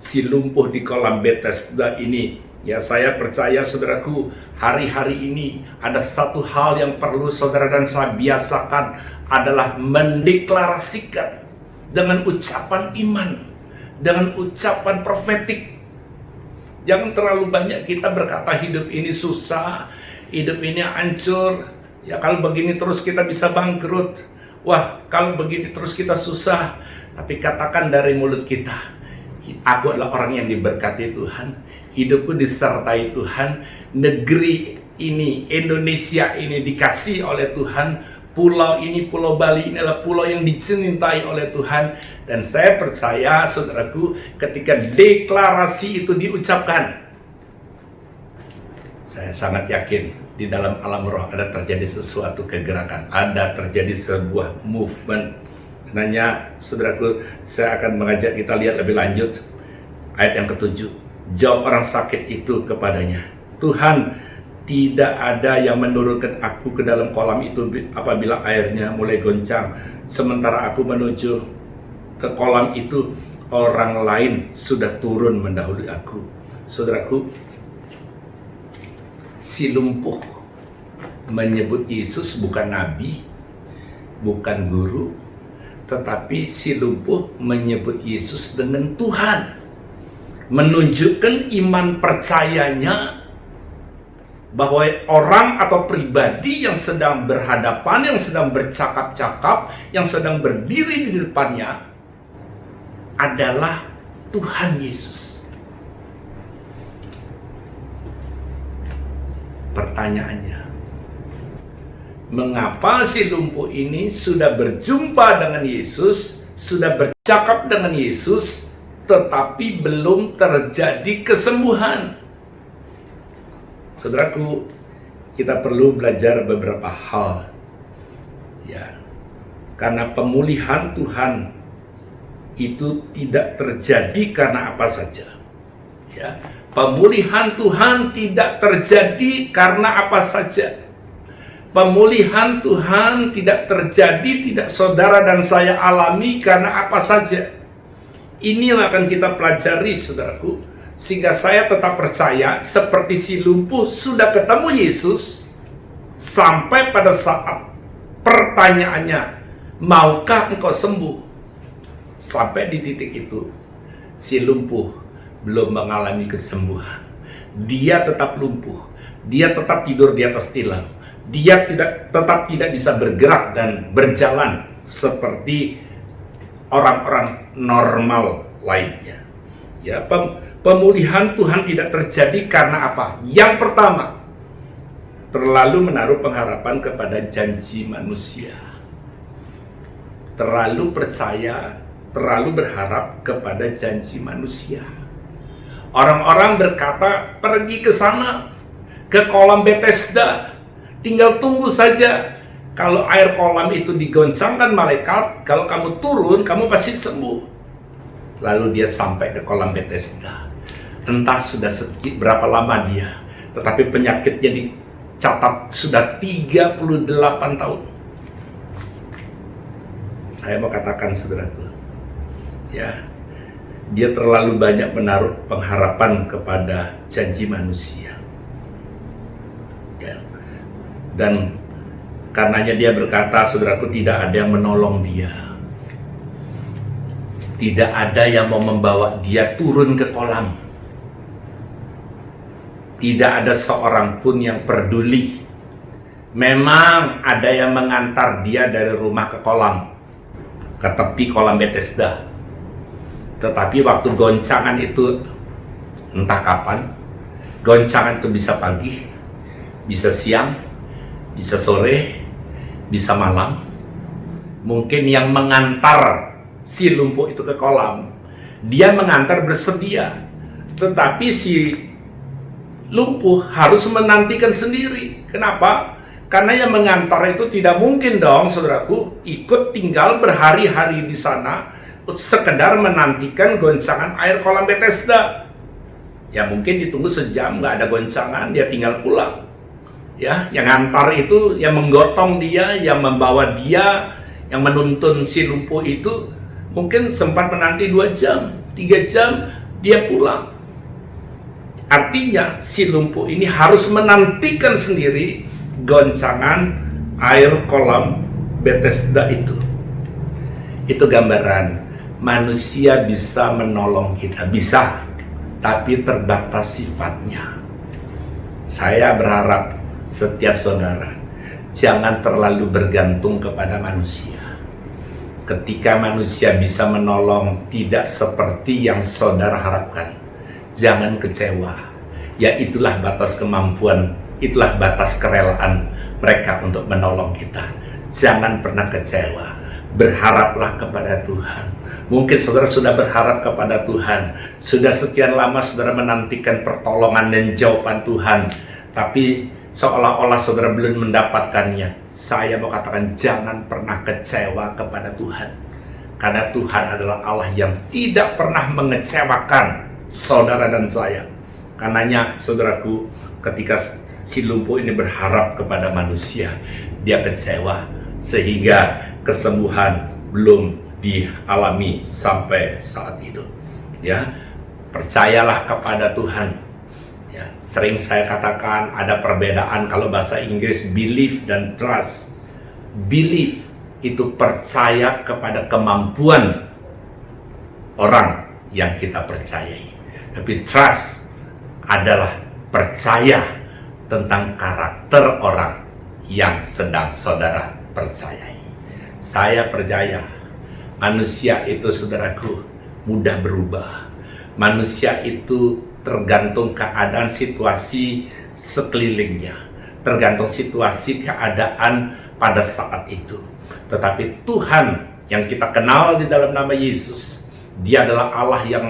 si lumpuh di kolam Bethesda ini. Ya, saya percaya saudaraku, hari-hari ini ada satu hal yang perlu saudara dan saya biasakan, adalah mendeklarasikan dengan ucapan iman, dengan ucapan profetik. Jangan terlalu banyak kita berkata hidup ini susah, hidup ini hancur. Ya kalau begini terus kita bisa bangkrut. Wah kalau begini terus kita susah. Tapi katakan dari mulut kita, aku adalah orang yang diberkati Tuhan, hidupku disertai Tuhan, negeri ini, Indonesia ini dikasih oleh Tuhan, pulau ini, Pulau Bali ini adalah pulau yang dicintai oleh Tuhan. Dan saya percaya saudaraku, ketika deklarasi itu diucapkan, saya sangat yakin di dalam alam roh ada terjadi sesuatu kegerakan, ada terjadi sebuah movement. Karenanya saudaraku, saya akan mengajak kita lihat lebih lanjut ayat yang ke-7. Jawab orang sakit itu kepadanya, Tuhan, tidak ada yang menurunkan aku ke dalam kolam itu apabila airnya mulai goncang. Sementara aku menuju ke kolam itu, orang lain sudah turun mendahului aku. Saudaraku, si lumpuh menyebut Yesus bukan nabi, bukan guru, tetapi si lumpuh menyebut Yesus dengan Tuhan. Menunjukkan iman percayanya bahwa orang atau pribadi yang sedang berhadapan, yang sedang bercakap-cakap, yang sedang berdiri di depannya adalah Tuhan Yesus. Pertanyaannya, mengapa si lumpuh ini sudah berjumpa dengan Yesus, sudah bercakap dengan Yesus, tetapi belum terjadi kesembuhan? Saudaraku, kita perlu belajar beberapa hal, ya, karena pemulihan Tuhan itu tidak terjadi karena apa saja, ya. Pemulihan Tuhan tidak terjadi karena apa saja. Pemulihan Tuhan tidak terjadi, tidak saudara dan saya alami karena apa saja. Ini yang akan kita pelajari, saudaraku, sehingga saya tetap percaya seperti si lumpuh sudah ketemu Yesus, sampai pada saat pertanyaannya, maukah engkau sembuh? Sampai di titik itu, si lumpuh belum mengalami kesembuhan. Dia tetap lumpuh, dia tetap tidur di atas tilam, dia tetap tidak bisa bergerak dan berjalan seperti orang-orang normal lainnya. Ya, pemulihan Tuhan tidak terjadi karena apa? Yang pertama, terlalu menaruh pengharapan kepada janji manusia. Terlalu percaya, terlalu berharap kepada janji manusia. Orang-orang berkata, pergi ke sana, ke kolam Bethesda, tinggal tunggu saja. Kalau air kolam itu digoncangkan malaikat, kalau kamu turun, kamu pasti sembuh. Lalu dia sampai ke kolam Bethesda. Entah sudah berapa lama dia, tetapi penyakitnya dicatat sudah 38 tahun. Saya mau katakan saudaraku, ya, dia terlalu banyak menaruh pengharapan kepada janji manusia. Ya. Dan karenanya dia berkata, saudaraku, tidak ada yang menolong dia. Tidak ada yang mau membawa dia turun ke kolam. Tidak ada seorang pun yang peduli. Memang ada yang mengantar dia dari rumah ke kolam, ke tepi kolam Bethesda. Tetapi waktu goncangan itu entah kapan, goncangan itu bisa pagi, bisa siang, bisa sore, bisa malam. Mungkin yang mengantar si lumpuh itu ke kolam, dia mengantar bersedia. Tetapi si lumpuh harus menantikan sendiri. Kenapa? Karena yang mengantar itu tidak mungkin dong, saudaraku, ikut tinggal berhari-hari di sana sekedar menantikan goncangan air kolam Bethesda. Ya mungkin ditunggu sejam, nggak ada goncangan, dia tinggal pulang. Ya, yang ngantar itu, yang menggotong dia, yang membawa dia, yang menuntun si lumpuh itu, mungkin sempat menanti 2 jam, 3 jam, dia pulang. Artinya si lumpuh ini harus menantikan sendiri goncangan air kolam Bethesda itu. Itu gambaran manusia bisa menolong kita, bisa, tapi terbatas sifatnya. Saya berharap setiap saudara jangan terlalu bergantung kepada manusia. Ketika manusia bisa menolong tidak seperti yang saudara harapkan, jangan kecewa. Ya, itulah batas kemampuan, itulah batas kerelaan mereka untuk menolong kita. Jangan pernah kecewa. Berharaplah kepada Tuhan. Mungkin saudara sudah berharap kepada Tuhan, sudah sekian lama saudara menantikan pertolongan dan jawaban Tuhan, tapi seolah-olah saudara belum mendapatkannya. Saya mau katakan, jangan pernah kecewa kepada Tuhan, karena Tuhan adalah Allah yang tidak pernah mengecewakan saudara dan saya. Karenanya saudaraku, ketika si lumpuh ini berharap kepada manusia, dia kecewa sehingga kesembuhan belum dialami sampai saat itu. Ya, percayalah kepada Tuhan. Ya, sering saya katakan ada perbedaan kalau bahasa Inggris believe dan trust. Believe itu percaya kepada kemampuan orang yang kita percayai. Tapi trust adalah percaya tentang karakter orang yang sedang saudara percayai. Saya percaya manusia itu, saudaraku, mudah berubah. Manusia itu tergantung keadaan situasi sekelilingnya, tergantung situasi keadaan pada saat itu. Tetapi Tuhan yang kita kenal di dalam nama Yesus, Dia adalah Allah yang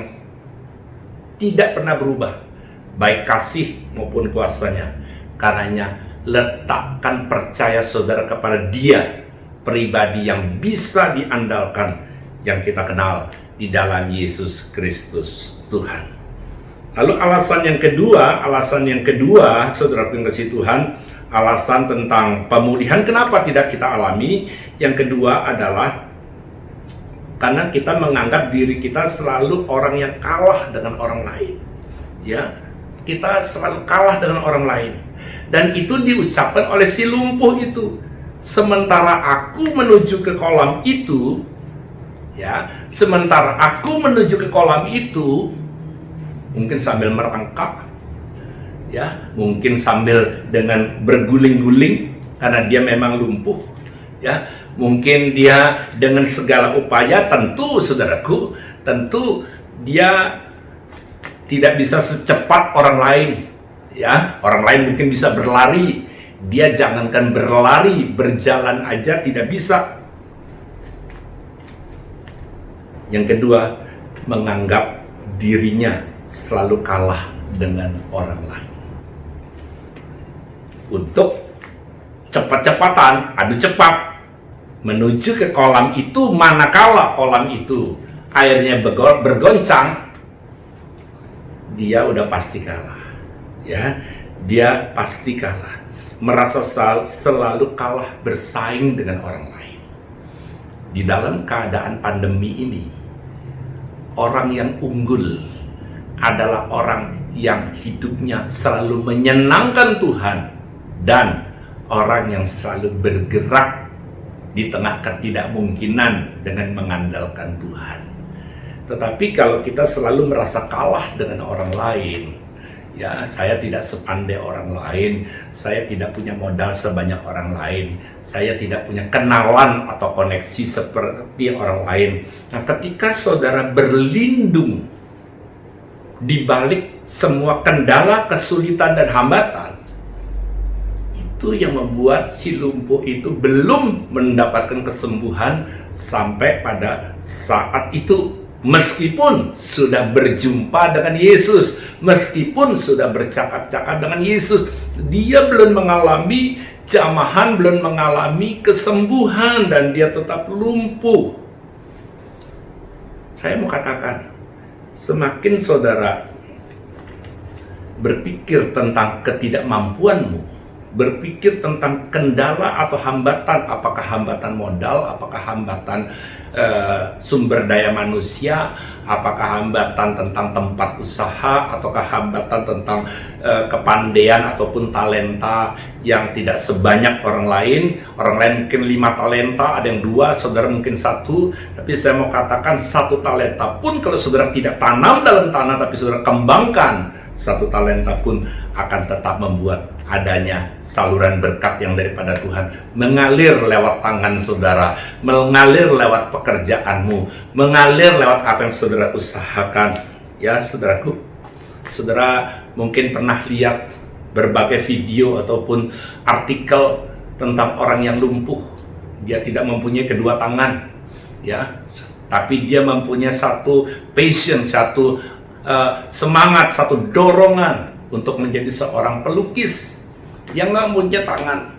tidak pernah berubah, baik kasih maupun kuasanya. Karenanya letakkan percaya saudara kepada Dia, pribadi yang bisa diandalkan, yang kita kenal di dalam Yesus Kristus Tuhan. Lalu alasan yang kedua, saudara yang kasih Tuhan, alasan tentang pemulihan kenapa tidak kita alami. Yang kedua adalah karena kita menganggap diri kita selalu orang yang kalah dengan orang lain. Ya, kita selalu kalah dengan orang lain. Dan itu diucapkan oleh si lumpuh itu. Sementara aku menuju ke kolam itu, ya, Sementara aku menuju ke kolam itu, mungkin sambil merangkak, ya, mungkin sambil dengan berguling-guling karena dia memang lumpuh, ya, mungkin dia dengan segala upaya, tentu saudaraku, tentu dia tidak bisa secepat orang lain, ya. Orang lain mungkin bisa berlari, dia jangankan berlari, berjalan aja tidak bisa. Yang kedua, menganggap dirinya selalu kalah dengan orang lain. Untuk cepat-cepatan, adu cepat menuju ke kolam itu, manakala kolam itu airnya bergoncang, dia udah pasti kalah, ya. Dia pasti kalah, merasa selalu kalah bersaing dengan orang lain. Di dalam keadaan pandemi ini, orang yang unggul adalah orang yang hidupnya selalu menyenangkan Tuhan dan orang yang selalu bergerak di tengah ketidakmungkinan dengan mengandalkan Tuhan. Tetapi kalau kita selalu merasa kalah dengan orang lain, ya, saya tidak sepandai orang lain, saya tidak punya modal sebanyak orang lain, saya tidak punya kenalan atau koneksi seperti orang lain. Nah, ketika saudara berlindung di balik semua kendala, kesulitan, dan hambatan, itu yang membuat si lumpuh itu belum mendapatkan kesembuhan sampai pada saat itu. Meskipun sudah berjumpa dengan Yesus, meskipun sudah bercakap-cakap dengan Yesus, dia belum mengalami jamahan, belum mengalami kesembuhan, dan dia tetap lumpuh. Saya mau katakan, semakin saudara berpikir tentang ketidakmampuanmu, berpikir tentang kendala atau hambatan, apakah hambatan modal, apakah hambatan sumber daya manusia, apakah hambatan tentang tempat usaha, ataukah hambatan tentang kepandaian ataupun talenta yang tidak sebanyak orang lain. Orang lain mungkin 5 talenta, ada yang 2, saudara mungkin 1. Tapi saya mau katakan 1 talenta pun kalau saudara tidak tanam dalam tanah, tapi saudara kembangkan, 1 talenta pun akan tetap membuat adanya saluran berkat yang daripada Tuhan mengalir lewat tangan saudara, mengalir lewat pekerjaanmu, mengalir lewat apa yang saudara usahakan. Ya, saudaraku, saudara mungkin pernah lihat berbagai video ataupun artikel tentang orang yang lumpuh. Dia tidak mempunyai kedua tangan, ya, tapi dia mempunyai satu passion, satu semangat, satu dorongan untuk menjadi seorang pelukis yang nggak punya tangan.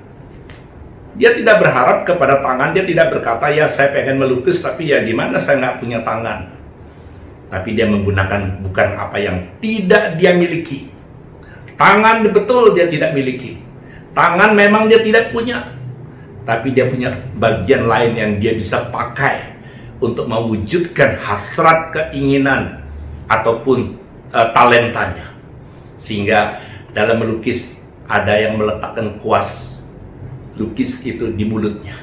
Dia tidak berharap kepada tangan, dia tidak berkata, ya saya pengen melukis, tapi ya gimana saya nggak punya tangan. Tapi dia menggunakan bukan apa yang tidak dia miliki. Tangan betul dia tidak miliki. Tangan memang dia tidak punya, tapi dia punya bagian lain yang dia bisa pakai untuk mewujudkan hasrat, keinginan, ataupun talentanya. Sehingga dalam melukis ada yang meletakkan kuas lukis itu di mulutnya.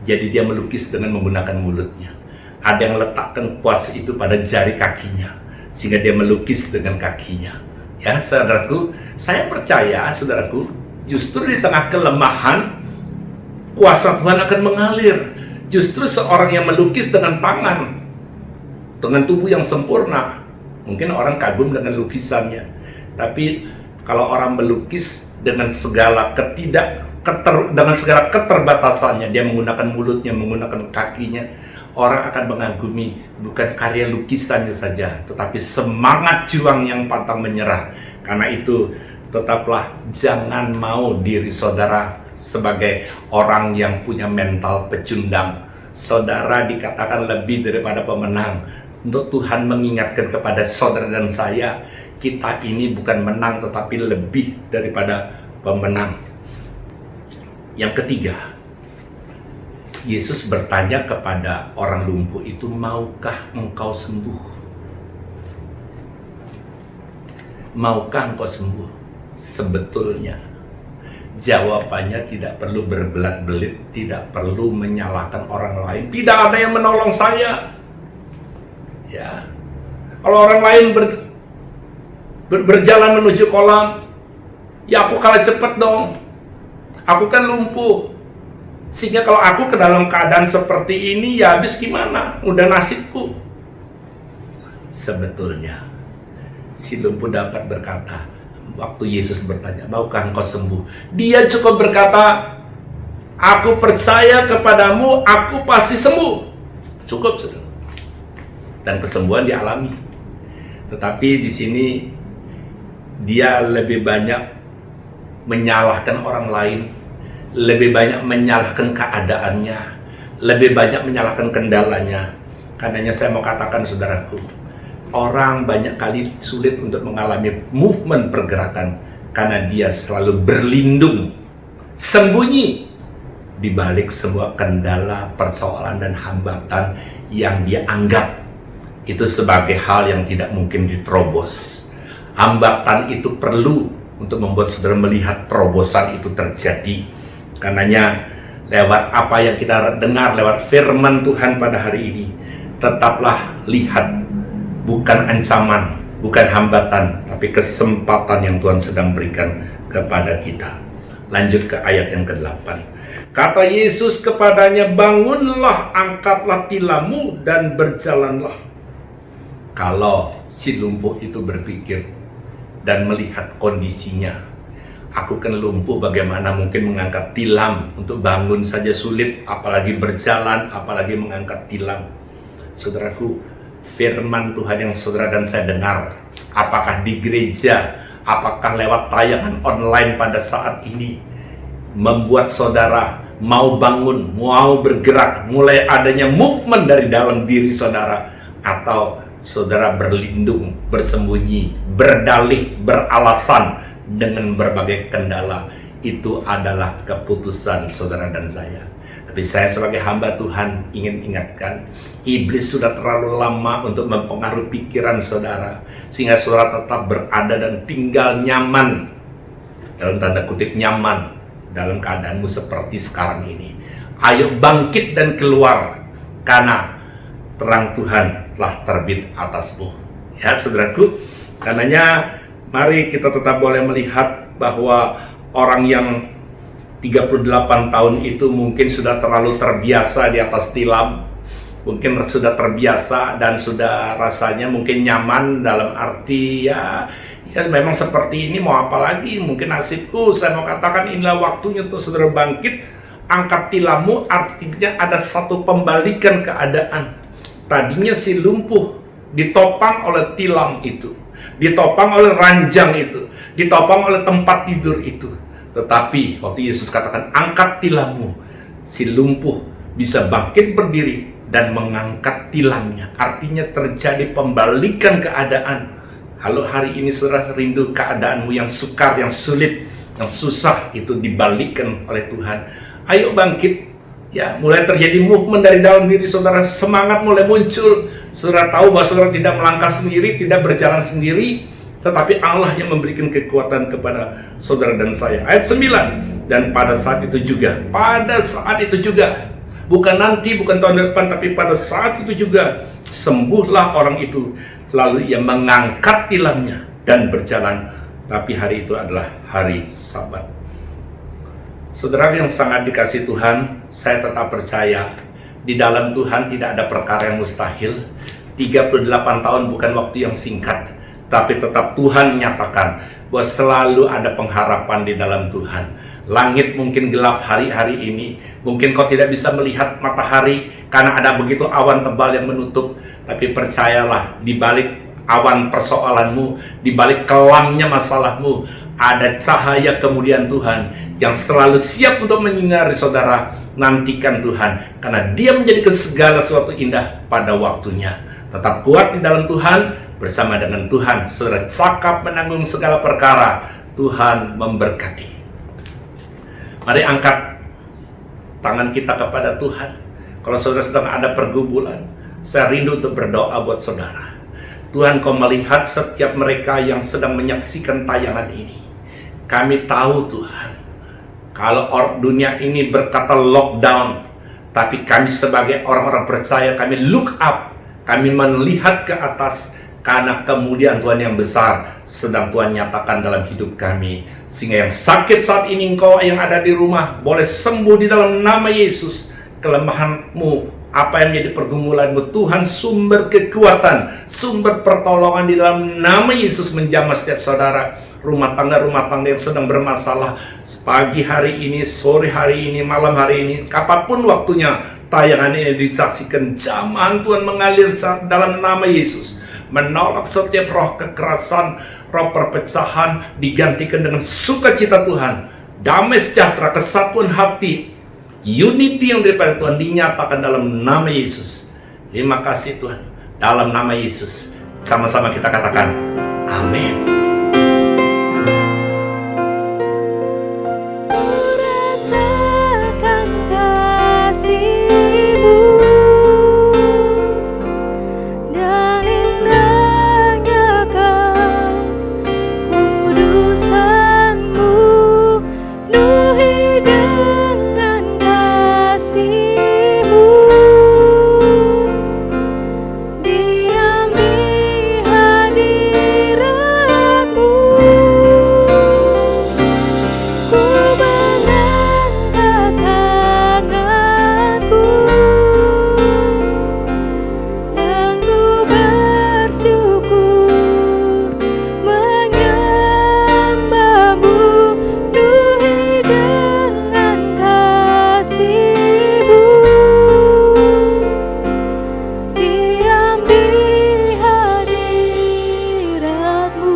Jadi dia melukis dengan menggunakan mulutnya. Ada yang letakkan kuas itu pada jari kakinya, sehingga dia melukis dengan kakinya. Ya, saudaraku, saya percaya, saudaraku, justru di tengah kelemahan, kuasa Tuhan akan mengalir. Justru seorang yang melukis dengan tangan, dengan tubuh yang sempurna, mungkin orang kagum dengan lukisannya. Tapi kalau orang melukis dengan segala dengan segala keterbatasannya, dia menggunakan mulutnya, menggunakan kakinya, orang akan mengagumi bukan karya lukisannya saja, tetapi semangat juang yang pantang menyerah. Karena itu, tetaplah jangan mau diri saudara sebagai orang yang punya mental pecundang. Saudara dikatakan lebih daripada pemenang. Untuk Tuhan mengingatkan kepada saudara dan saya, kita ini bukan menang tetapi lebih daripada pemenang. Yang ketiga, Yesus bertanya kepada orang lumpuh itu, maukah engkau sembuh? Maukah engkau sembuh? Sebetulnya jawabannya tidak perlu berbelat-belit, tidak perlu menyalahkan orang lain. Tidak ada yang menolong saya. Ya, kalau orang lain berjalan menuju kolam, ya aku kalah cepat dong. Aku kan lumpuh. Sehingga kalau aku ke dalam keadaan seperti ini, ya habis gimana? Udah nasibku. Sebetulnya si lumpuh dapat berkata, waktu Yesus bertanya, maukah engkau sembuh? Dia cukup berkata, aku percaya kepadamu, aku pasti sembuh. Cukup, sudah. Dan kesembuhan dialami. Tetapi di sini dia lebih banyak menyalahkan orang lain, lebih banyak menyalahkan keadaannya, lebih banyak menyalahkan kendalanya. Karenanya saya mau katakan, saudaraku, orang banyak kali sulit untuk mengalami movement pergerakan karena dia selalu berlindung, sembunyi di balik semua kendala, persoalan, dan hambatan yang dia anggap itu sebagai hal yang tidak mungkin diterobos. Hambatan itu perlu untuk membuat saudara melihat terobosan itu terjadi. Karenanya lewat apa yang kita dengar lewat firman Tuhan pada hari ini, tetaplah lihat bukan ancaman, bukan hambatan, tapi kesempatan yang Tuhan sedang berikan kepada kita. Lanjut ke ayat yang ke-8. Kata Yesus kepadanya, bangunlah, angkatlah tilammu dan berjalanlah. Kalau si lumpuh itu berpikir dan melihat kondisinya, aku kan lumpuh, bagaimana mungkin mengangkat tilam? Untuk bangun saja sulit, apalagi berjalan, apalagi mengangkat tilam. Saudaraku, firman Tuhan yang saudara dan saya dengar, apakah di gereja, apakah lewat tayangan online pada saat ini, membuat saudara mau bangun, mau bergerak, mulai adanya movement dari dalam diri saudara, atau saudara berlindung, bersembunyi, berdalih, beralasan dengan berbagai kendala. Itu adalah keputusan saudara dan saya. Tapi saya sebagai hamba Tuhan ingin ingatkan, iblis sudah terlalu lama untuk mempengaruhi pikiran saudara, sehingga saudara tetap berada dan tinggal nyaman, dalam tanda kutip nyaman, dalam keadaanmu seperti sekarang ini. Ayo bangkit dan keluar, karena terang Tuhan telah terbit atasmu. Ya saudaraku, karenanya mari kita tetap boleh melihat bahwa orang yang 38 tahun itu mungkin sudah terlalu terbiasa di atas tilam, mungkin sudah terbiasa dan sudah rasanya mungkin nyaman, dalam arti ya memang seperti ini, mau apa lagi, mungkin nasibku. Saya mau katakan inilah waktunya untuk saudara bangkit, angkat tilammu. Artinya ada satu pembalikan keadaan. Tadinya si lumpuh ditopang oleh tilam itu, ditopang oleh ranjang itu, ditopang oleh tempat tidur itu. Tetapi waktu Yesus katakan angkat tilammu, si lumpuh bisa bangkit berdiri dan mengangkat tilamnya. Artinya terjadi pembalikan keadaan. Halo, hari ini saudara rindu keadaanmu yang sukar, yang sulit, yang susah itu dibalikkan oleh Tuhan. Ayo bangkit. Ya, mulai terjadi movement dari dalam diri saudara, semangat mulai muncul. Saudara tahu bahwa saudara tidak melangkah sendiri, tidak berjalan sendiri, tetapi Allah yang memberikan kekuatan kepada saudara dan saya. Ayat 9, dan pada saat itu juga, bukan nanti, bukan tahun depan, tapi pada saat itu juga, sembuhlah orang itu. Lalu ia mengangkat tilamnya dan berjalan. Tapi hari itu adalah hari Sabat. Saudara yang sangat dikasih Tuhan, saya tetap percaya di dalam Tuhan tidak ada perkara yang mustahil. 38 tahun bukan waktu yang singkat, tapi tetap Tuhan nyatakan bahwa selalu ada pengharapan di dalam Tuhan. Langit mungkin gelap hari-hari ini, mungkin kau tidak bisa melihat matahari karena ada begitu awan tebal yang menutup, tapi percayalah, di balik awan persoalanmu, di balik kelamnya masalahmu, ada cahaya kemuliaan Tuhan yang selalu siap untuk menyinari saudara. Nantikan Tuhan, karena Dia menjadikan segala sesuatu indah pada waktunya. Tetap kuat di dalam Tuhan, bersama dengan Tuhan saudara cakap menanggung segala perkara. Tuhan memberkati. Mari angkat tangan kita kepada Tuhan. Kalau saudara sedang ada pergumulan, saya rindu untuk berdoa buat saudara. Tuhan, kau melihat setiap mereka yang sedang menyaksikan tayangan ini. Kami tahu Tuhan, kalau dunia ini berkata lockdown, tapi kami sebagai orang-orang percaya, kami look up Kami melihat ke atas karena kemuliaan Tuhan yang besar sedang Tuhan nyatakan dalam hidup kami. Sehingga yang sakit saat ini, engkau yang ada di rumah boleh sembuh di dalam nama Yesus. Kelemahanmu, apa yang menjadi pergumulanmu, Tuhan sumber kekuatan, sumber pertolongan di dalam nama Yesus menjamah setiap saudara. Rumah tangga yang sedang bermasalah, pagi hari ini, sore hari ini, malam hari ini, kapanpun waktunya tayangan ini disaksikan, jamahan Tuhan mengalir dalam nama Yesus. Menolak setiap roh kekerasan, roh perpecahan, digantikan dengan sukacita Tuhan, damai sejahtera, kesatuan hati, unity yang daripada Tuhan dinyatakan dalam nama Yesus. Terima kasih Tuhan, dalam nama Yesus. Sama-sama kita katakan, amin. Rasakan kasih-Mu dan indahnya kekudusan-Mu, penuhi dengan kasih-Mu, diam di hadirat-Mu. Ku mengangkat tanganku dan ku bersyukur menyembah-Mu, penuhi dengan kasih-Mu, diam di hadirat-Mu.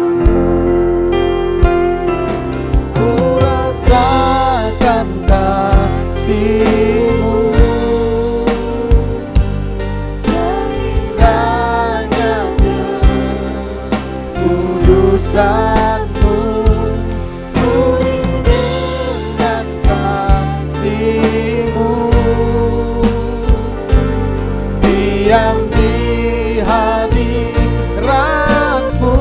Ku rasakan kasih-Mu dan indahnya kekudusan-Mu, penuhi dengan kasih-Mu, diam di hadirat-Mu.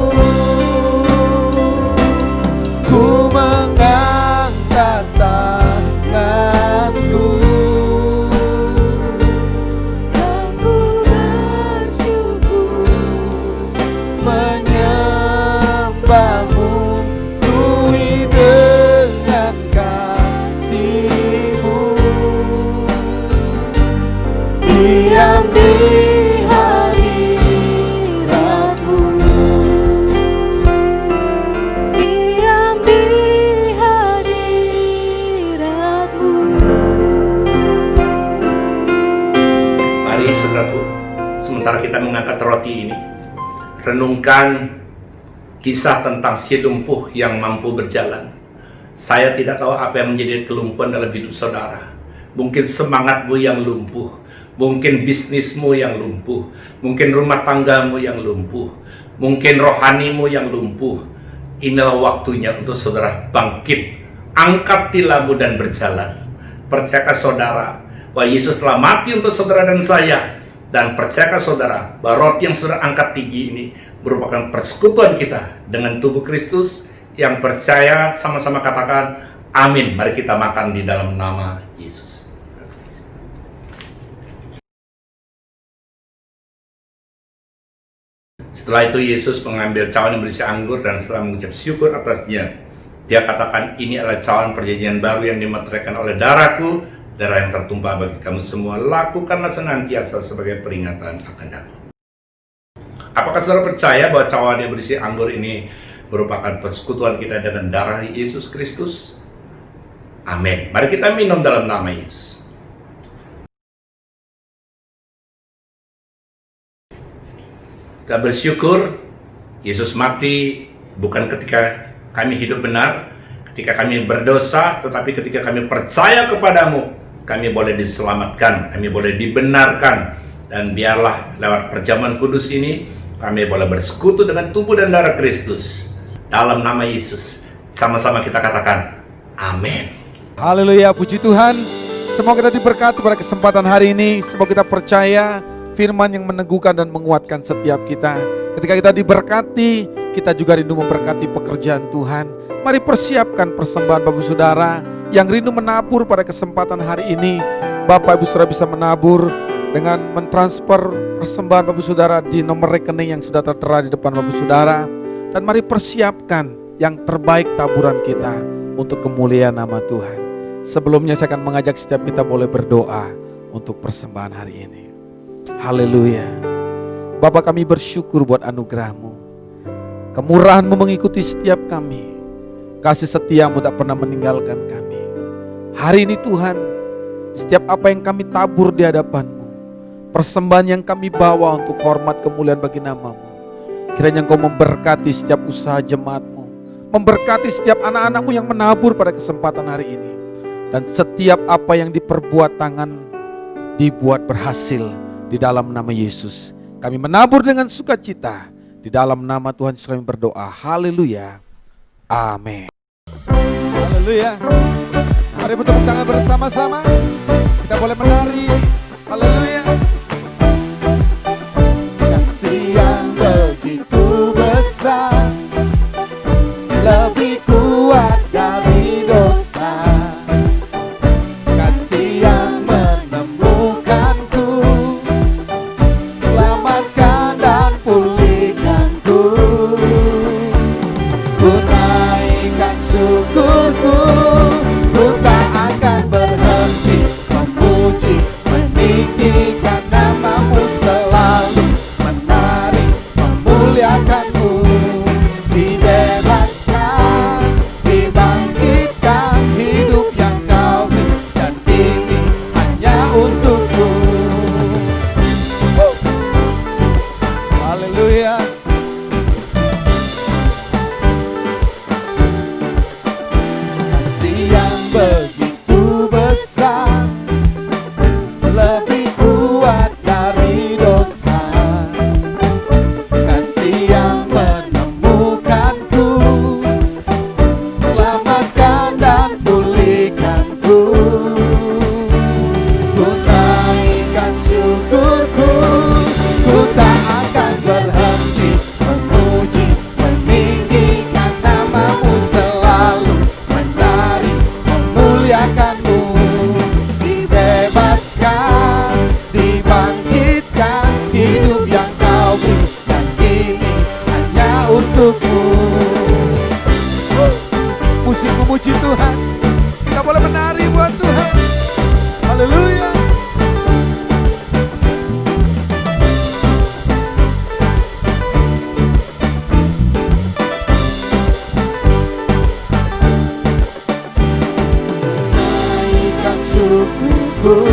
Ku mengangkat tanganku Dan ku bersyukur menyembah-Mu, penuhi dengan kasih-Mu, diam di hadirat-Mu. diam di hadirat-Mu. Mari saudaraku, sementara kita mengangkat roti ini, renungkan kisah tentang si lumpuh yang mampu berjalan. Saya tidak tahu apa yang menjadi kelumpuhan dalam hidup saudara. Mungkin semangatmu yang lumpuh, mungkin bisnismu yang lumpuh, mungkin rumah tanggamu yang lumpuh, mungkin rohanimu yang lumpuh. Inilah waktunya untuk saudara bangkit, angkat tilammu dan berjalan. Percayakah saudara bahwa Yesus telah mati untuk saudara dan saya? Dan percayakah saudara bahwa roti yang saudara angkat tinggi ini merupakan persekutuan kita dengan tubuh Kristus? Yang percaya sama-sama katakan amin. Mari kita makan di dalam nama Yesus. Setelah itu Yesus mengambil cawan yang berisi anggur dan setelah mengucap syukur atasnya, Dia katakan, ini adalah cawan perjanjian baru yang dimeteraikan oleh darahku, darah yang tertumpah bagi kamu semua. Lakukanlah senantiasa sebagai peringatan akan aku. Apakah saudara percaya bahwa cawan yang berisi anggur ini merupakan persekutuan kita dengan darah Yesus Kristus? Amin. Mari kita minum dalam nama Yesus. Kita bersyukur Yesus mati bukan ketika kami hidup benar, ketika kami berdosa, tetapi ketika kami percaya kepadamu, kami boleh diselamatkan, kami boleh dibenarkan. Dan biarlah lewat perjamuan kudus ini, kami boleh bersekutu dengan tubuh dan darah Kristus. Dalam nama Yesus, sama-sama kita katakan, amin. Haleluya, puji Tuhan. Semoga kita diberkati pada kesempatan hari ini. Semoga kita percaya firman yang meneguhkan dan menguatkan setiap kita. Ketika kita diberkati, kita juga rindu memberkati pekerjaan Tuhan. Mari persiapkan persembahan Bapak Ibu Saudara yang rindu menabur pada kesempatan hari ini. Bapak Ibu Saudara bisa menabur dengan mentransfer persembahan Bapak Saudara di nomor rekening yang sudah tertera di depan Bapak Saudara. Dan mari persiapkan yang terbaik taburan kita untuk kemuliaan nama Tuhan. Sebelumnya saya akan mengajak setiap kita boleh berdoa untuk persembahan hari ini. Haleluya. Bapa, kami bersyukur buat anugerah-Mu. Kemurahan-Mu mengikuti setiap kami. Kasih setia-Mu tak pernah meninggalkan kami. Hari ini Tuhan, setiap apa yang kami tabur di hadapan-Mu, persembahan yang kami bawa untuk hormat kemuliaan bagi nama-Mu, kiranya Engkau memberkati setiap usaha jemaat-Mu, memberkati setiap anak-anak-Mu yang menabur pada kesempatan hari ini. Dan setiap apa yang diperbuat tangan dibuat berhasil di dalam nama Yesus. Kami menabur dengan sukacita. Di dalam nama Tuhan Yesus kami berdoa. Haleluya. Amin. Haleluya. Mari bertepuk tangan bersama-sama. Kita boleh menari. Haleluya. Kasih yang begitu besar, lebih kuat dari dosa. Kasih yang menemukanku, selamatkan dan pulihkanku. Ku naikkan syukurku, ku tak akan berhenti memuji, meninggikan nama-Mu selalu, menari, memuliakan-Mu. Dibebaskan, dibangkitkan, hidup yang Kau beri, dan ini hanya untukku. Haleluya. Kasih yang begitu besar, lebih kuat dari dosa. Kasih yang menemukanku, selamatkan dan pulihkanku. Ku naikkan syukurku, ku tak akan berhenti memuji, meninggikan nama-Mu selalu, menari, memuliakan-Mu. Dibebaskan, dibangkitkan, hidup yang Kau beri, dan ini hanya untukmu. Musik memuji Tuhan, kita boleh menari buat Tuhan. Haleluya. Naikkan syukurku,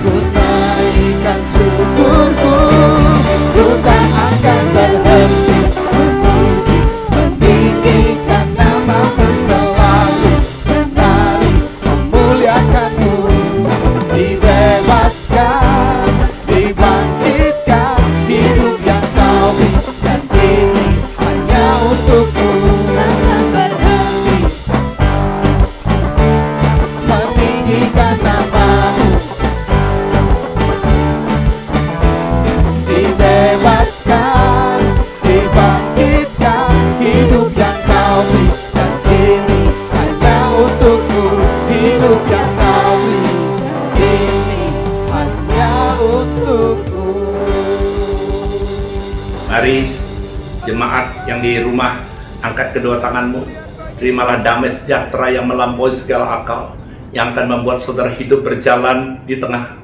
ku naikkan syukurku, ku tak akan berhenti memuji, meninggikan nama-Mu selalu, menari, memuliakan-Mu. Dibebaskan, dibangkitkan, hidup yang Kau beri, dan ini hanya untukmu. Meninggikan nama-Mu, dibebaskan, dibangkitkan, hidup yang Kau beri, dan ini hanya untukmu. Hidup yang Kau beri, ini hanya untukmu. Mari jemaat yang di rumah, angkat kedua tanganmu. Terimalah damai sejahtera yang melampaui segala akal, yang akan membuat saudara hidup berjalan di tengah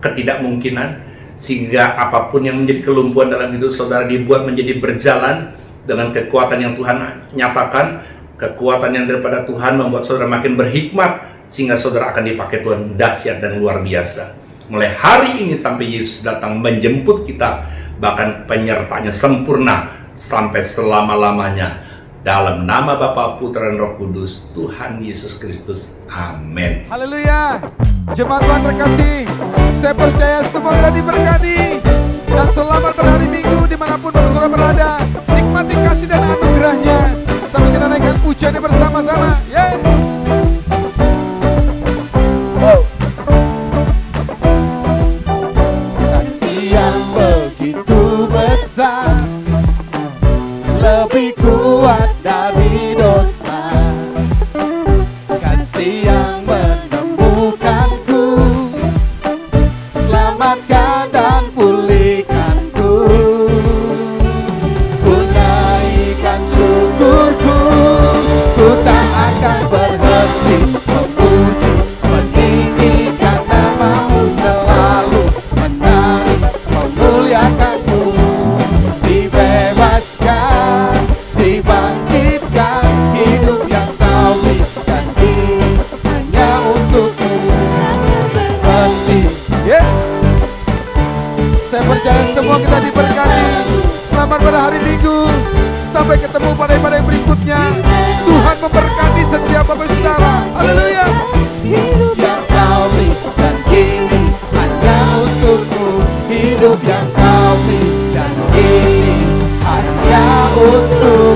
ketidakmungkinan, sehingga apapun yang menjadi kelumpuhan dalam hidup saudara dibuat menjadi berjalan dengan kekuatan yang Tuhan nyatakan. Kekuatan yang daripada Tuhan membuat saudara makin berhikmat, sehingga saudara akan dipakai Tuhan dahsyat dan luar biasa. Mulai hari ini sampai Yesus datang menjemput kita, bahkan penyertanya sempurna sampai selama-lamanya. Dalam nama Bapa, Putra, dan Roh Kudus, Tuhan Yesus Kristus. Amin. Haleluya. Jemaat Tuhan terkasih, saya percaya semua sudah diberkati. Dan selamat berhari Minggu dimanapun Bapak Saudara berada. Nikmati kasih dan anugerahnya. Sambil kita naikkan pujiannya bersama-sama. Yeay. Kasih yang begitu besar, lebih kuat dari dosa. Kasih yang menemukanku, Saya percaya semua kita diberkati. Selamat pada hari Minggu. Sampai ketemu pada ibadah yang berikutnya. Tuhan memberkati setiap bapak saudara. Haleluya. Hidup Yang kau beri dan kini hanya untukmu. Hidup yang kau beri dan kini hanya untukmu.